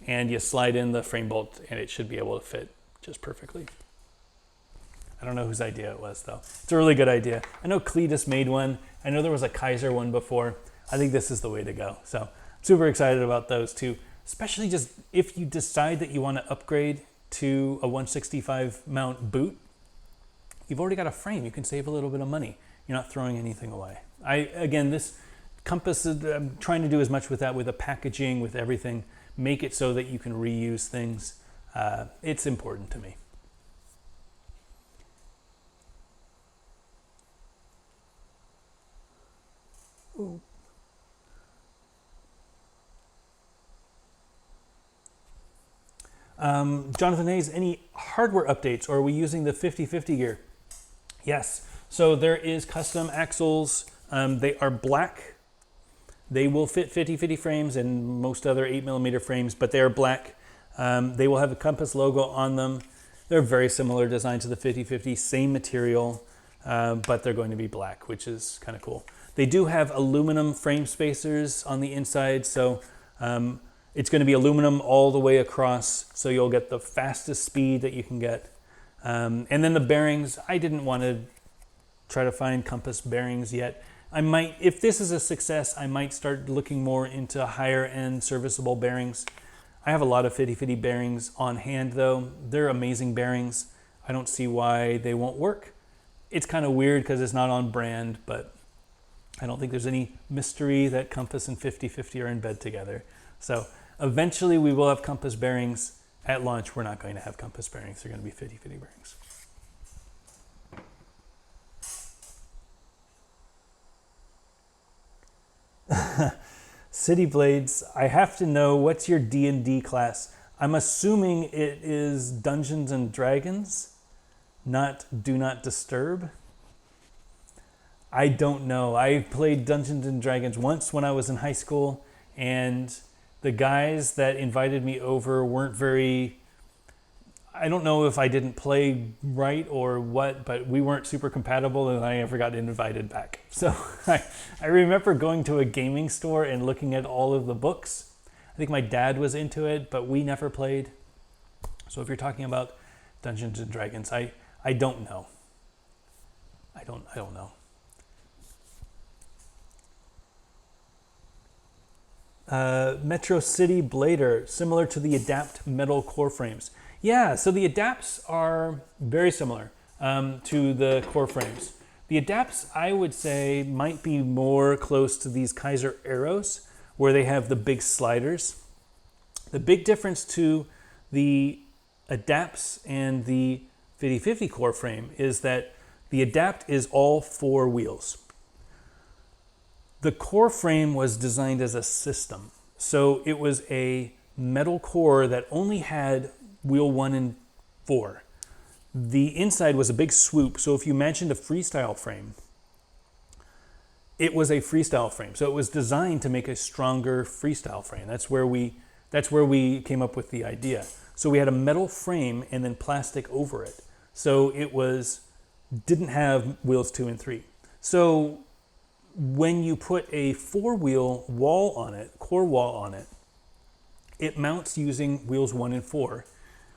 and you slide in the frame bolt, and it should be able to fit just perfectly. I don't know whose idea it was, though. It's a really good idea. I know Cletus made one. I know there was a Kaiser one before. I think this is the way to go. So super excited about those too, especially just if you decide that you want to upgrade to a 165 mount boot. You've already got a frame. You can save a little bit of money. You're not throwing anything away. Again, this Compass, I'm trying to do as much with that, with the packaging, with everything. Make it so that you can reuse things. It's important to me. Jonathan Hayes, any hardware updates, or are we using the 50/50 gear? Yes. So there is custom axles. They are black. They will fit 50/50 frames and most other 8mm frames, but they are black. They will have a Compass logo on them. They're very similar design to the 50/50, same material, but they're going to be black, which is kind of cool. They do have aluminum frame spacers on the inside, so it's going to be aluminum all the way across, so you'll get the fastest speed that you can get. And then the bearings, I didn't want to try to find Compass bearings yet. I might, if this is a success, I might start looking more into higher end serviceable bearings. I have a lot of 50/50 bearings on hand though. They're amazing bearings. I don't see why they won't work. It's kind of weird because it's not on brand, but I don't think there's any mystery that Compass and 50/50 are in bed together. So eventually we will have Compass bearings. At launch, we're not going to have Compass bearings. They're going to be 50/50 bearings. City Blades, I have to know, what's your D&D class? I'm assuming it is Dungeons and Dragons, not Do Not Disturb. I don't know. I played Dungeons and Dragons once when I was in high school, and the guys that invited me over weren't very, I don't know if I didn't play right or what, but we weren't super compatible and I never got invited back. So I remember going to a gaming store and looking at all of the books. I think my dad was into it, but we never played. So if you're talking about Dungeons and Dragons, I don't know. I don't know. Metro City Blader, similar to the Adapt metal core frames. Yeah, so the Adapts are very similar to the core frames. The Adapts, I would say, might be more close to these Kaiser Arrows, where they have the big sliders. The big difference to the Adapts and the 50/50 core frame is that the Adapt is all 4 wheels. The core frame was designed as a system. So it was a metal core that only had wheel 1 and 4. The inside was a big swoop. So if you imagined a freestyle frame, it was a freestyle frame. So it was designed to make a stronger freestyle frame. That's where we came up with the idea. So we had a metal frame and then plastic over it. So it didn't have wheels 2 and 3. So when you put a 4-wheel wall on it, core wall on it, it mounts using wheels 1 and 4.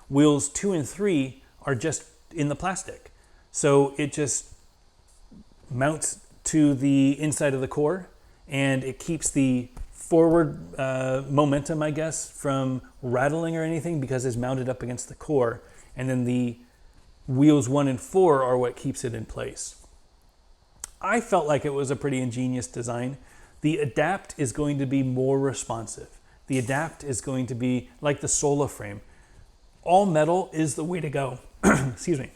Wheels 2 and 3 are just in the plastic. So it just mounts to the inside of the core and it keeps the forward momentum, I guess, from rattling or anything because it's mounted up against the core. And then the wheels 1 and 4 are what keeps it in place. I felt like it was a pretty ingenious design. The Adapt is going to be more responsive. The Adapt is going to be like the Sola frame. All metal is the way to go. Excuse me.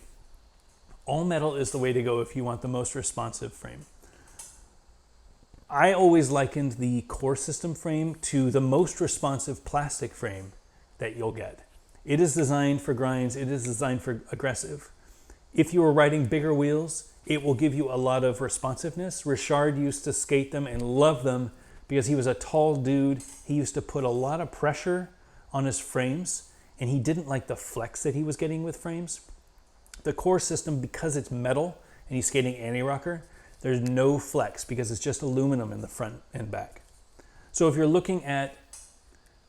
All metal is the way to go if you want the most responsive frame. I always likened the core system frame to the most responsive plastic frame that you'll get. It is designed for grinds. It is designed for aggressive. If you are riding bigger wheels, it will give you a lot of responsiveness. Richard used to skate them and love them because he was a tall dude. He used to put a lot of pressure on his frames and he didn't like the flex that he was getting with frames. The core system, because it's metal and he's skating anti-rocker, there's no flex because it's just aluminum in the front and back. So if you're looking at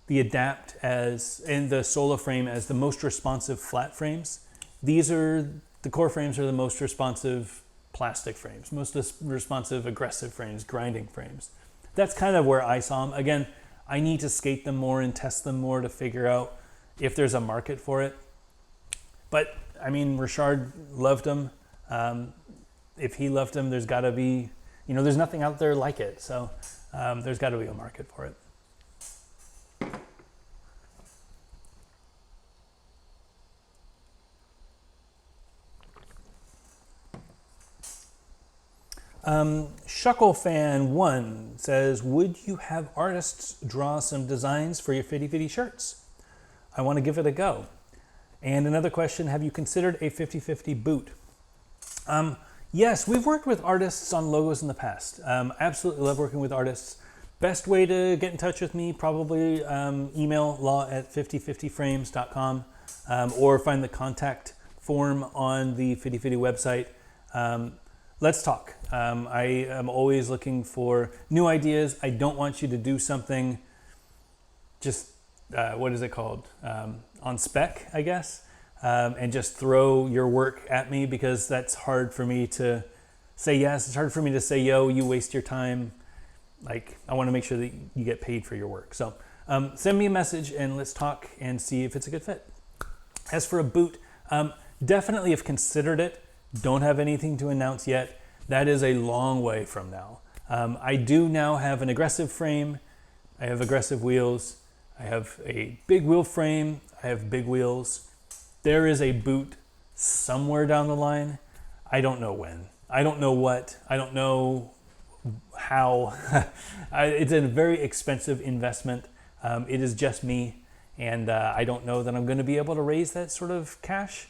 the Adapt and the Sola frame as the most responsive flat frames, the core frames are the most responsive plastic frames, most responsive aggressive frames, grinding frames. That's kind of where I saw them. Again, I need to skate them more and test them more to figure out if there's a market for it. But I mean, Richard loved them. If he loved them, there's got to be, there's nothing out there like it. So there's got to be a market for it. Shucklefan1 says, would you have artists draw some designs for your 50/50 shirts? I want to give it a go. And another question, have you considered a 50/50 boot? Yes, we've worked with artists on logos in the past. Absolutely love working with artists. Best way to get in touch with me, probably email law@5050frames.com or find the contact form on the 5050 website. Let's talk. I am always looking for new ideas. I don't want you to do something just, what is it called? On spec, I guess. And just throw your work at me, because that's hard for me to say yes. It's hard for me to say, yo, you waste your time. Like, I want to make sure that you get paid for your work. So send me a message and let's talk and see if it's a good fit. As for a boot, definitely have considered it. Don't have anything to announce yet. That is a long way from now. I do now have an aggressive frame. I have aggressive wheels. I have a big wheel frame. I have big wheels. There is a boot somewhere down the line. I don't know when. I don't know what. I don't know how. It's a very expensive investment. It is just me, and I don't know that I'm going to be able to raise that sort of cash.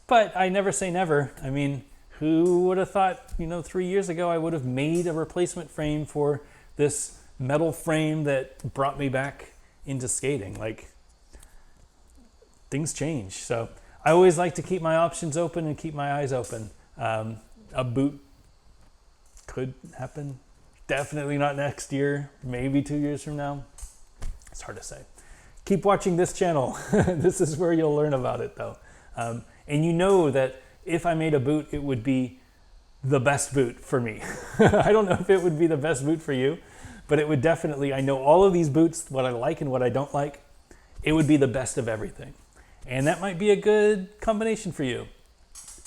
But I never say never. I mean, who would have thought, 3 years ago I would have made a replacement frame for this metal frame that brought me back into skating? Like, things change. So I always like to keep my options open and keep my eyes open. A boot could happen. Definitely not next year, maybe 2 years from now. It's hard to say. Keep watching this channel. This is where you'll learn about it, though. And you know that if I made a boot, it would be the best boot for me. I don't know if it would be the best boot for you, but it would definitely, I know all of these boots, what I like and what I don't like. It would be the best of everything. And that might be a good combination for you.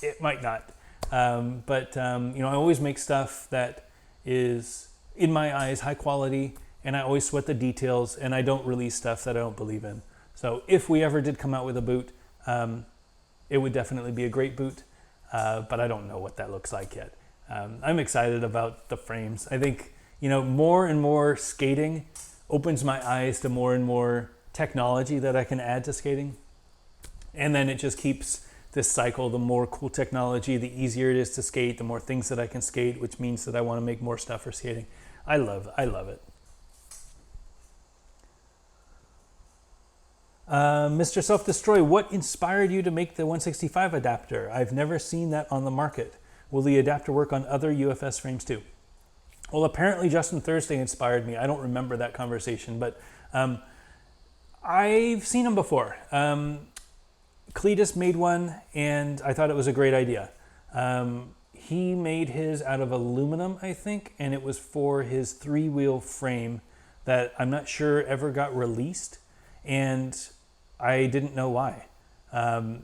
It might not. But I always make stuff that is, in my eyes, high quality, and I always sweat the details, and I don't release stuff that I don't believe in. So if we ever did come out with a boot, it would definitely be a great boot, but I don't know what that looks like yet. I'm excited about the frames. I think, more and more skating opens my eyes to more and more technology that I can add to skating. And then it just keeps this cycle. The more cool technology, the easier it is to skate, the more things that I can skate, which means that I want to make more stuff for skating. I love it. Mr. Self-Destroy, what inspired you to make the 165 adapter? I've never seen that on the market. Will the adapter work on other UFS frames too? Well, apparently Justin Thursday inspired me. I don't remember that conversation, but I've seen them before. Cletus made one, and I thought it was a great idea. He made his out of aluminum, I think, and it was for his 3-wheel frame that I'm not sure ever got released, and I didn't know why.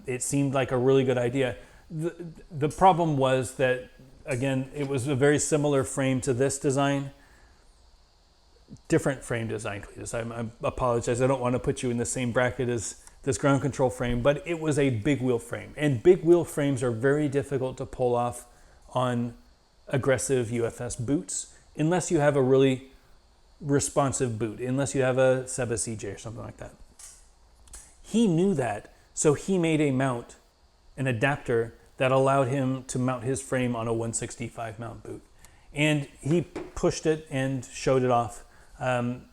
It seemed like a really good idea. The problem was that, again, it was a very similar frame to this design. Different frame design, Cletus. I apologize. I don't want to put you in the same bracket as this ground control frame, but it was a big wheel frame. And big wheel frames are very difficult to pull off on aggressive UFS boots, unless you have a really responsive boot, unless you have a Seba CJ or something like that. He knew that, so he made a mount, an adapter, that allowed him to mount his frame on a 165 mount boot. And he pushed it and showed it off. I'm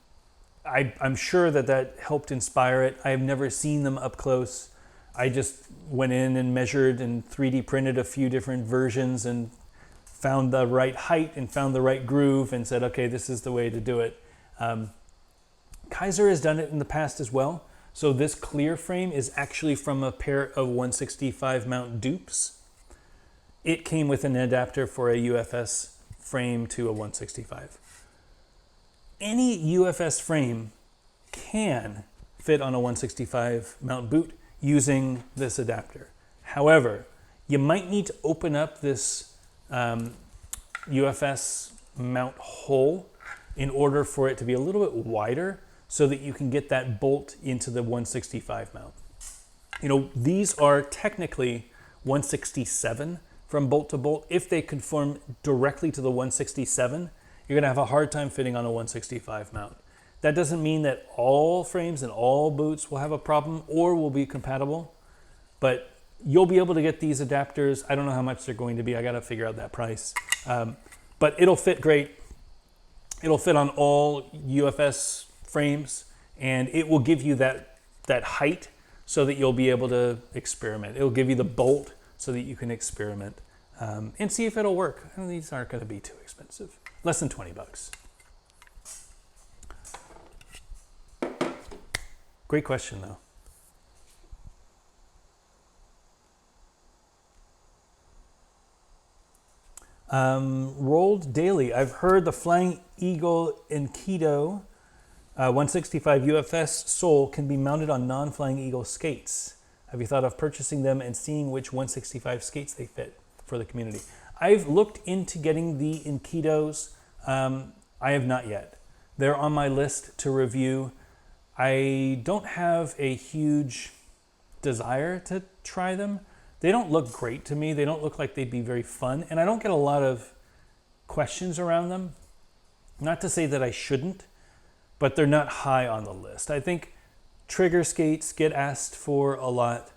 sure that helped inspire it. I've never seen them up close. I just went in and measured and 3D printed a few different versions and found the right height and found the right groove and said, okay, this is the way to do it. Kaiser has done it in the past as well. So this clear frame is actually from a pair of 165 mount dupes. It came with an adapter for a UFS frame to a 165. Any UFS frame can fit on a 165 mount boot using this adapter. However, you might need to open up this UFS mount hole in order for it to be a little bit wider so that you can get that bolt into the 165 mount. These are technically 167 from bolt to bolt. If they conform directly to the 167, you're going to have a hard time fitting on a 165 mount. That doesn't mean that all frames and all boots will have a problem or will be compatible, but you'll be able to get these adapters. I don't know how much they're going to be. I got to figure out that price. But it'll fit great. It'll fit on all UFS frames, and it will give you that height so that you'll be able to experiment. It'll give you the bolt so that you can experiment and see if it'll work. And these aren't going to be too expensive. Less than 20 bucks. Great question, though. Rolled daily. I've heard the Flying Eagle Enkido 165 UFS sole can be mounted on non-Flying Eagle skates. Have you thought of purchasing them and seeing which 165 skates they fit for the community? I've looked into getting the Enkidos. I have not yet. They're on my list to review. I don't have a huge desire to try them. They don't look great to me. They don't look like they'd be very fun. And I don't get a lot of questions around them. Not to say that I shouldn't, but they're not high on the list. I think trigger skates get asked for a lot.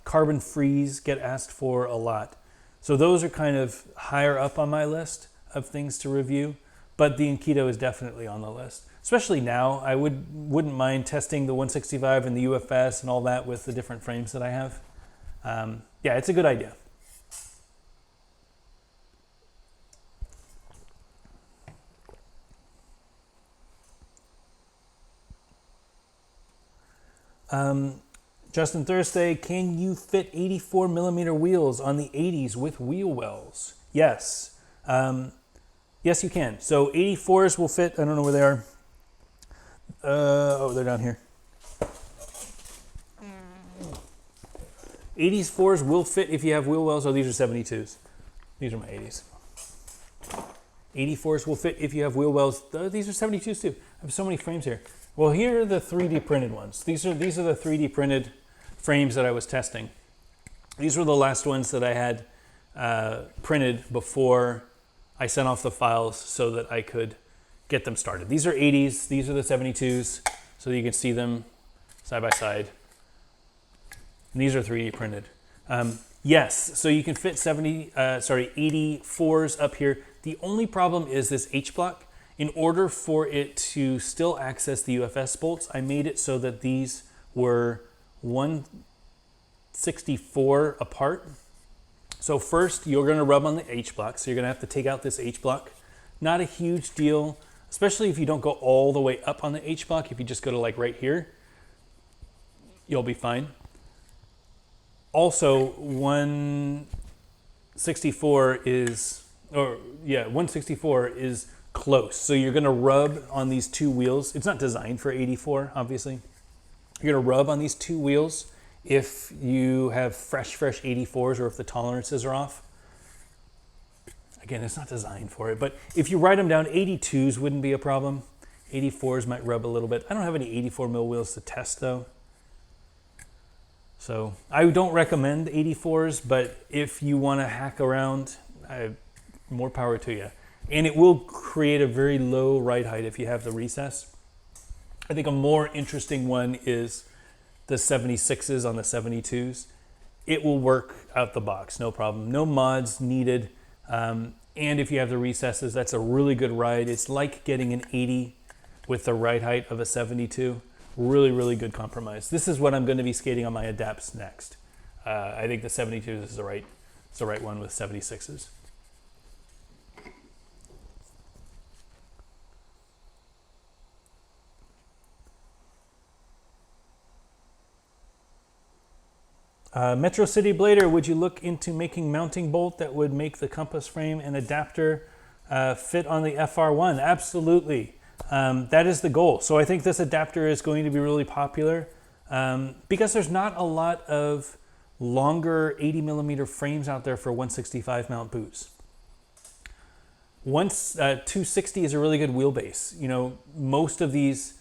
Carbon freeze get asked for a lot. So those are kind of higher up on my list of things to review. But the Enkido is definitely on the list. Especially now, I wouldn't mind testing the 165 and the UFS and all that with the different frames that I have. Yeah, it's a good idea. Justin Thursday, can you fit 84 millimeter wheels on the 80s with wheel wells? Yes. Yes, you can. So 84s will fit. I don't know where they are. They're down here. 84s will fit if you have wheel wells. Oh, these are 72s. These are my 80s. 84s will fit if you have wheel wells. These are 72s too. I have so many frames here. Well, here are the 3D printed ones. These are the 3D printed frames that I was testing. These were the last ones that I had printed before I sent off the files so that I could get them started. These are 80s. These are the 72s, so you can see them side by side. And these are 3D printed. Yes, so you can fit 84s up here. The only problem is this H-block. In order for it to still access the UFS bolts, I made it so that these were 164 apart. So first, you're going to rub on the H-block. So you're going to have to take out this H-block. Not a huge deal, especially if you don't go all the way up on the H-block. If you just go to like right here, you'll be fine. Also, 164 is close. So you're going to rub on these two wheels. It's not designed for 84, obviously. You're going to rub on these two wheels if you have fresh 84s or if the tolerances are off. Again, it's not designed for it, but if you write them down, 82s wouldn't be a problem. 84s might rub a little bit. I don't have any 84 mil wheels to test though. So I don't recommend 84s, but if you want to hack around, more power to you. And it will create a very low ride height if you have the recess. I think a more interesting one is the 76s on the 72s. It will work out the box, no problem. No mods needed. And if you have the recesses, that's a really good ride. It's like getting an 80 with the ride height of a 72. Really, really good compromise. This is what I'm going to be skating on my Adapts next. I think the 72s is the right one with 76s. Metro City Blader, would you look into making mounting bolt that would make the compass frame and adapter fit on the FR1? Absolutely. That is the goal. So I think this adapter is going to be really popular because there's not a lot of longer 80 millimeter frames out there for 165 mount boots. 260 is a really good wheelbase. You know, most of these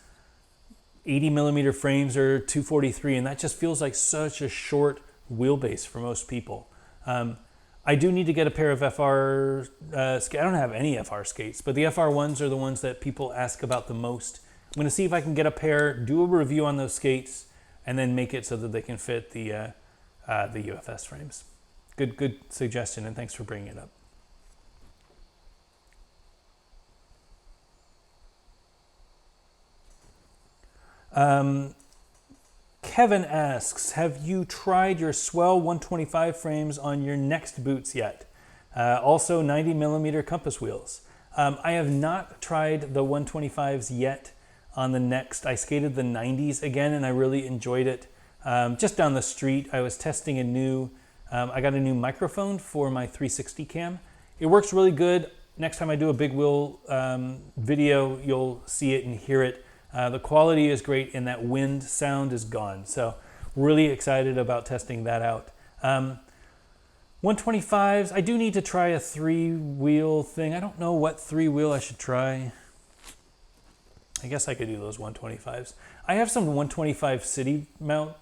80 millimeter frames are 243, and that just feels like such a short wheelbase for most people. I do need to get a pair of FR skates. I don't have any FR skates, but the FR1s are the ones that people ask about the most going to see if I can get a pair, do a review on those skates, and then make it so that they can fit the UFS frames. Good suggestion, and thanks for bringing it up. Kevin asks, have you tried your Swell 125 frames on your next boots yet? Also 90 millimeter compass wheels. I have not tried the 125s yet on the next. I skated the 90s again and I really enjoyed it. Just down the street, I was testing I got a new microphone for my 360 cam. It works really good. Next time I do a big wheel video, you'll see it and hear it. The quality is great and that wind sound is gone. So really excited about testing that out. 125s, I do need to try a 3-wheel thing. I don't know what 3-wheel I should try. I guess I could do those 125s. I have some 125 city mount.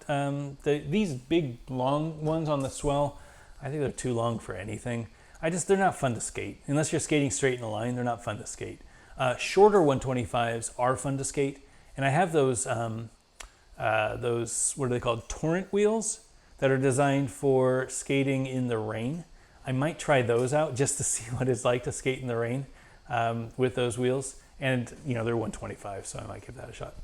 These big long ones on the Swell, I think they're too long for anything. They're not fun to skate. Unless you're skating straight in a line, they're not fun to skate. Shorter 125s are fun to skate. And I have those, what are they called? Torrent wheels that are designed for skating in the rain. I might try those out just to see what it's like to skate in the rain with those wheels. And they're 125, so I might give that a shot.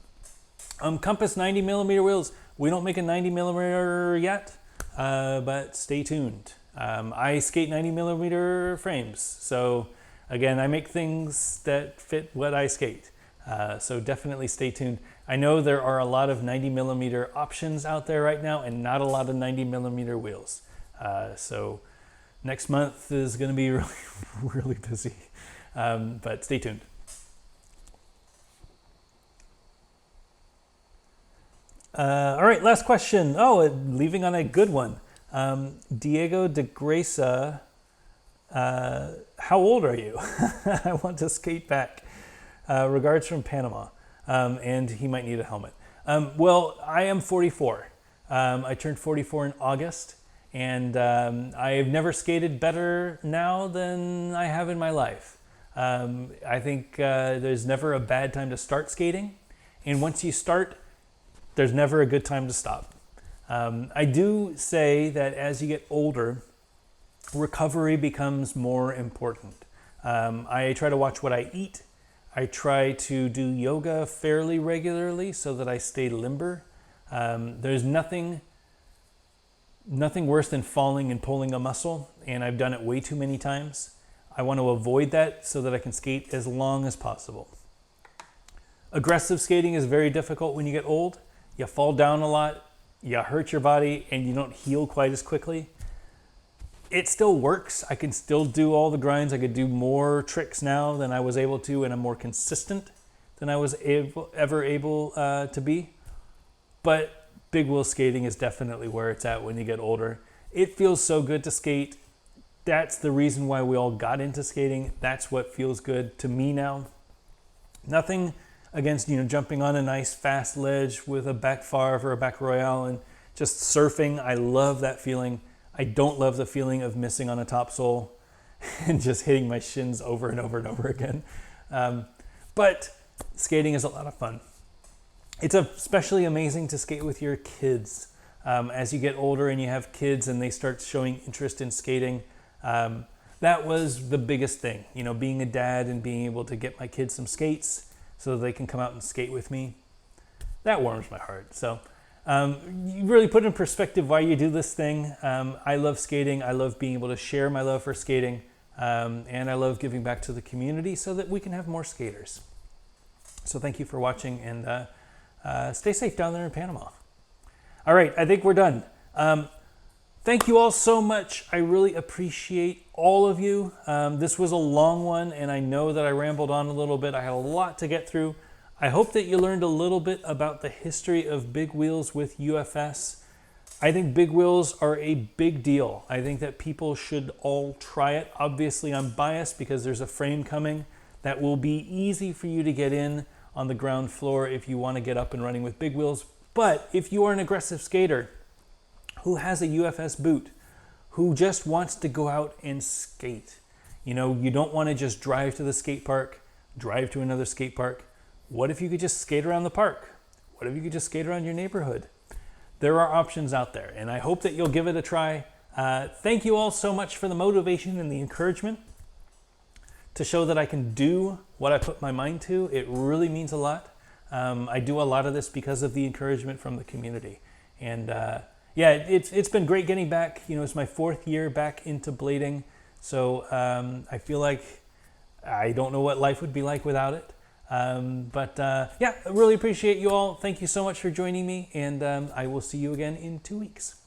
Compass 90 millimeter wheels. We don't make a 90 millimeter yet, but stay tuned. I skate 90 millimeter frames. So again, I make things that fit what I skate. So definitely stay tuned. I know there are a lot of 90 millimeter options out there right now and not a lot of 90 millimeter wheels. So next month is going to be really, really busy, but stay tuned. All right, last question. Leaving on a good one. Diego de Gresa, how old are you? I want to skate back. Regards from Panama, and he might need a helmet. Well, I am 44. I turned 44 in August, and I have never skated better now than I have in my life. I think there's never a bad time to start skating, and once you start, there's never a good time to stop. I do say that as you get older, recovery becomes more important. I try to watch what I eat. I try to do yoga fairly regularly so that I stay limber. There's nothing worse than falling and pulling a muscle, and I've done it way too many times. I want to avoid that so that I can skate as long as possible. Aggressive skating is very difficult when you get old. You fall down a lot, you hurt your body, and you don't heal quite as quickly. It still works. I can still do all the grinds. I could do more tricks now than I was able to, and I'm more consistent than I was ever able to be. But big wheel skating is definitely where it's at when you get older. It feels so good to skate. That's the reason why we all got into skating. That's what feels good to me now. Nothing against jumping on a nice fast ledge with a back farve or a back royale and just surfing. I love that feeling. I don't love the feeling of missing on a topsole and just hitting my shins over and over and over again. But skating is a lot of fun. It's especially amazing to skate with your kids. As you get older and you have kids and they start showing interest in skating, that was the biggest thing. Being a dad and being able to get my kids some skates so they can come out and skate with me. That warms my heart. So you really put in perspective why you do this thing. I love skating. I love being able to share my love for skating. And I love giving back to the community so that we can have more skaters. So thank you for watching, and stay safe down there in Panama. All right, I think we're done. Thank you all so much. I really appreciate all of you. This was a long one, and I know that I rambled on a little bit. I had a lot to get through. I hope that you learned a little bit about the history of big wheels with UFS. I think big wheels are a big deal. I think that people should all try it. Obviously, I'm biased because there's a frame coming that will be easy for you to get in on the ground floor if you want to get up and running with big wheels. But if you are an aggressive skater who has a UFS boot, who just wants to go out and skate, you don't want to just drive to the skate park, drive to another skate park. What if you could just skate around the park? What if you could just skate around your neighborhood? There are options out there, and I hope that you'll give it a try. Thank you all so much for the motivation and the encouragement to show that I can do what I put my mind to. It really means a lot. I do a lot of this because of the encouragement from the community. And yeah, it's been great getting back. You know, it's my 4th year back into blading. So I feel like I don't know what life would be like without it. Yeah, I really appreciate you all. Thank you so much for joining me. And I will see you again in 2 weeks.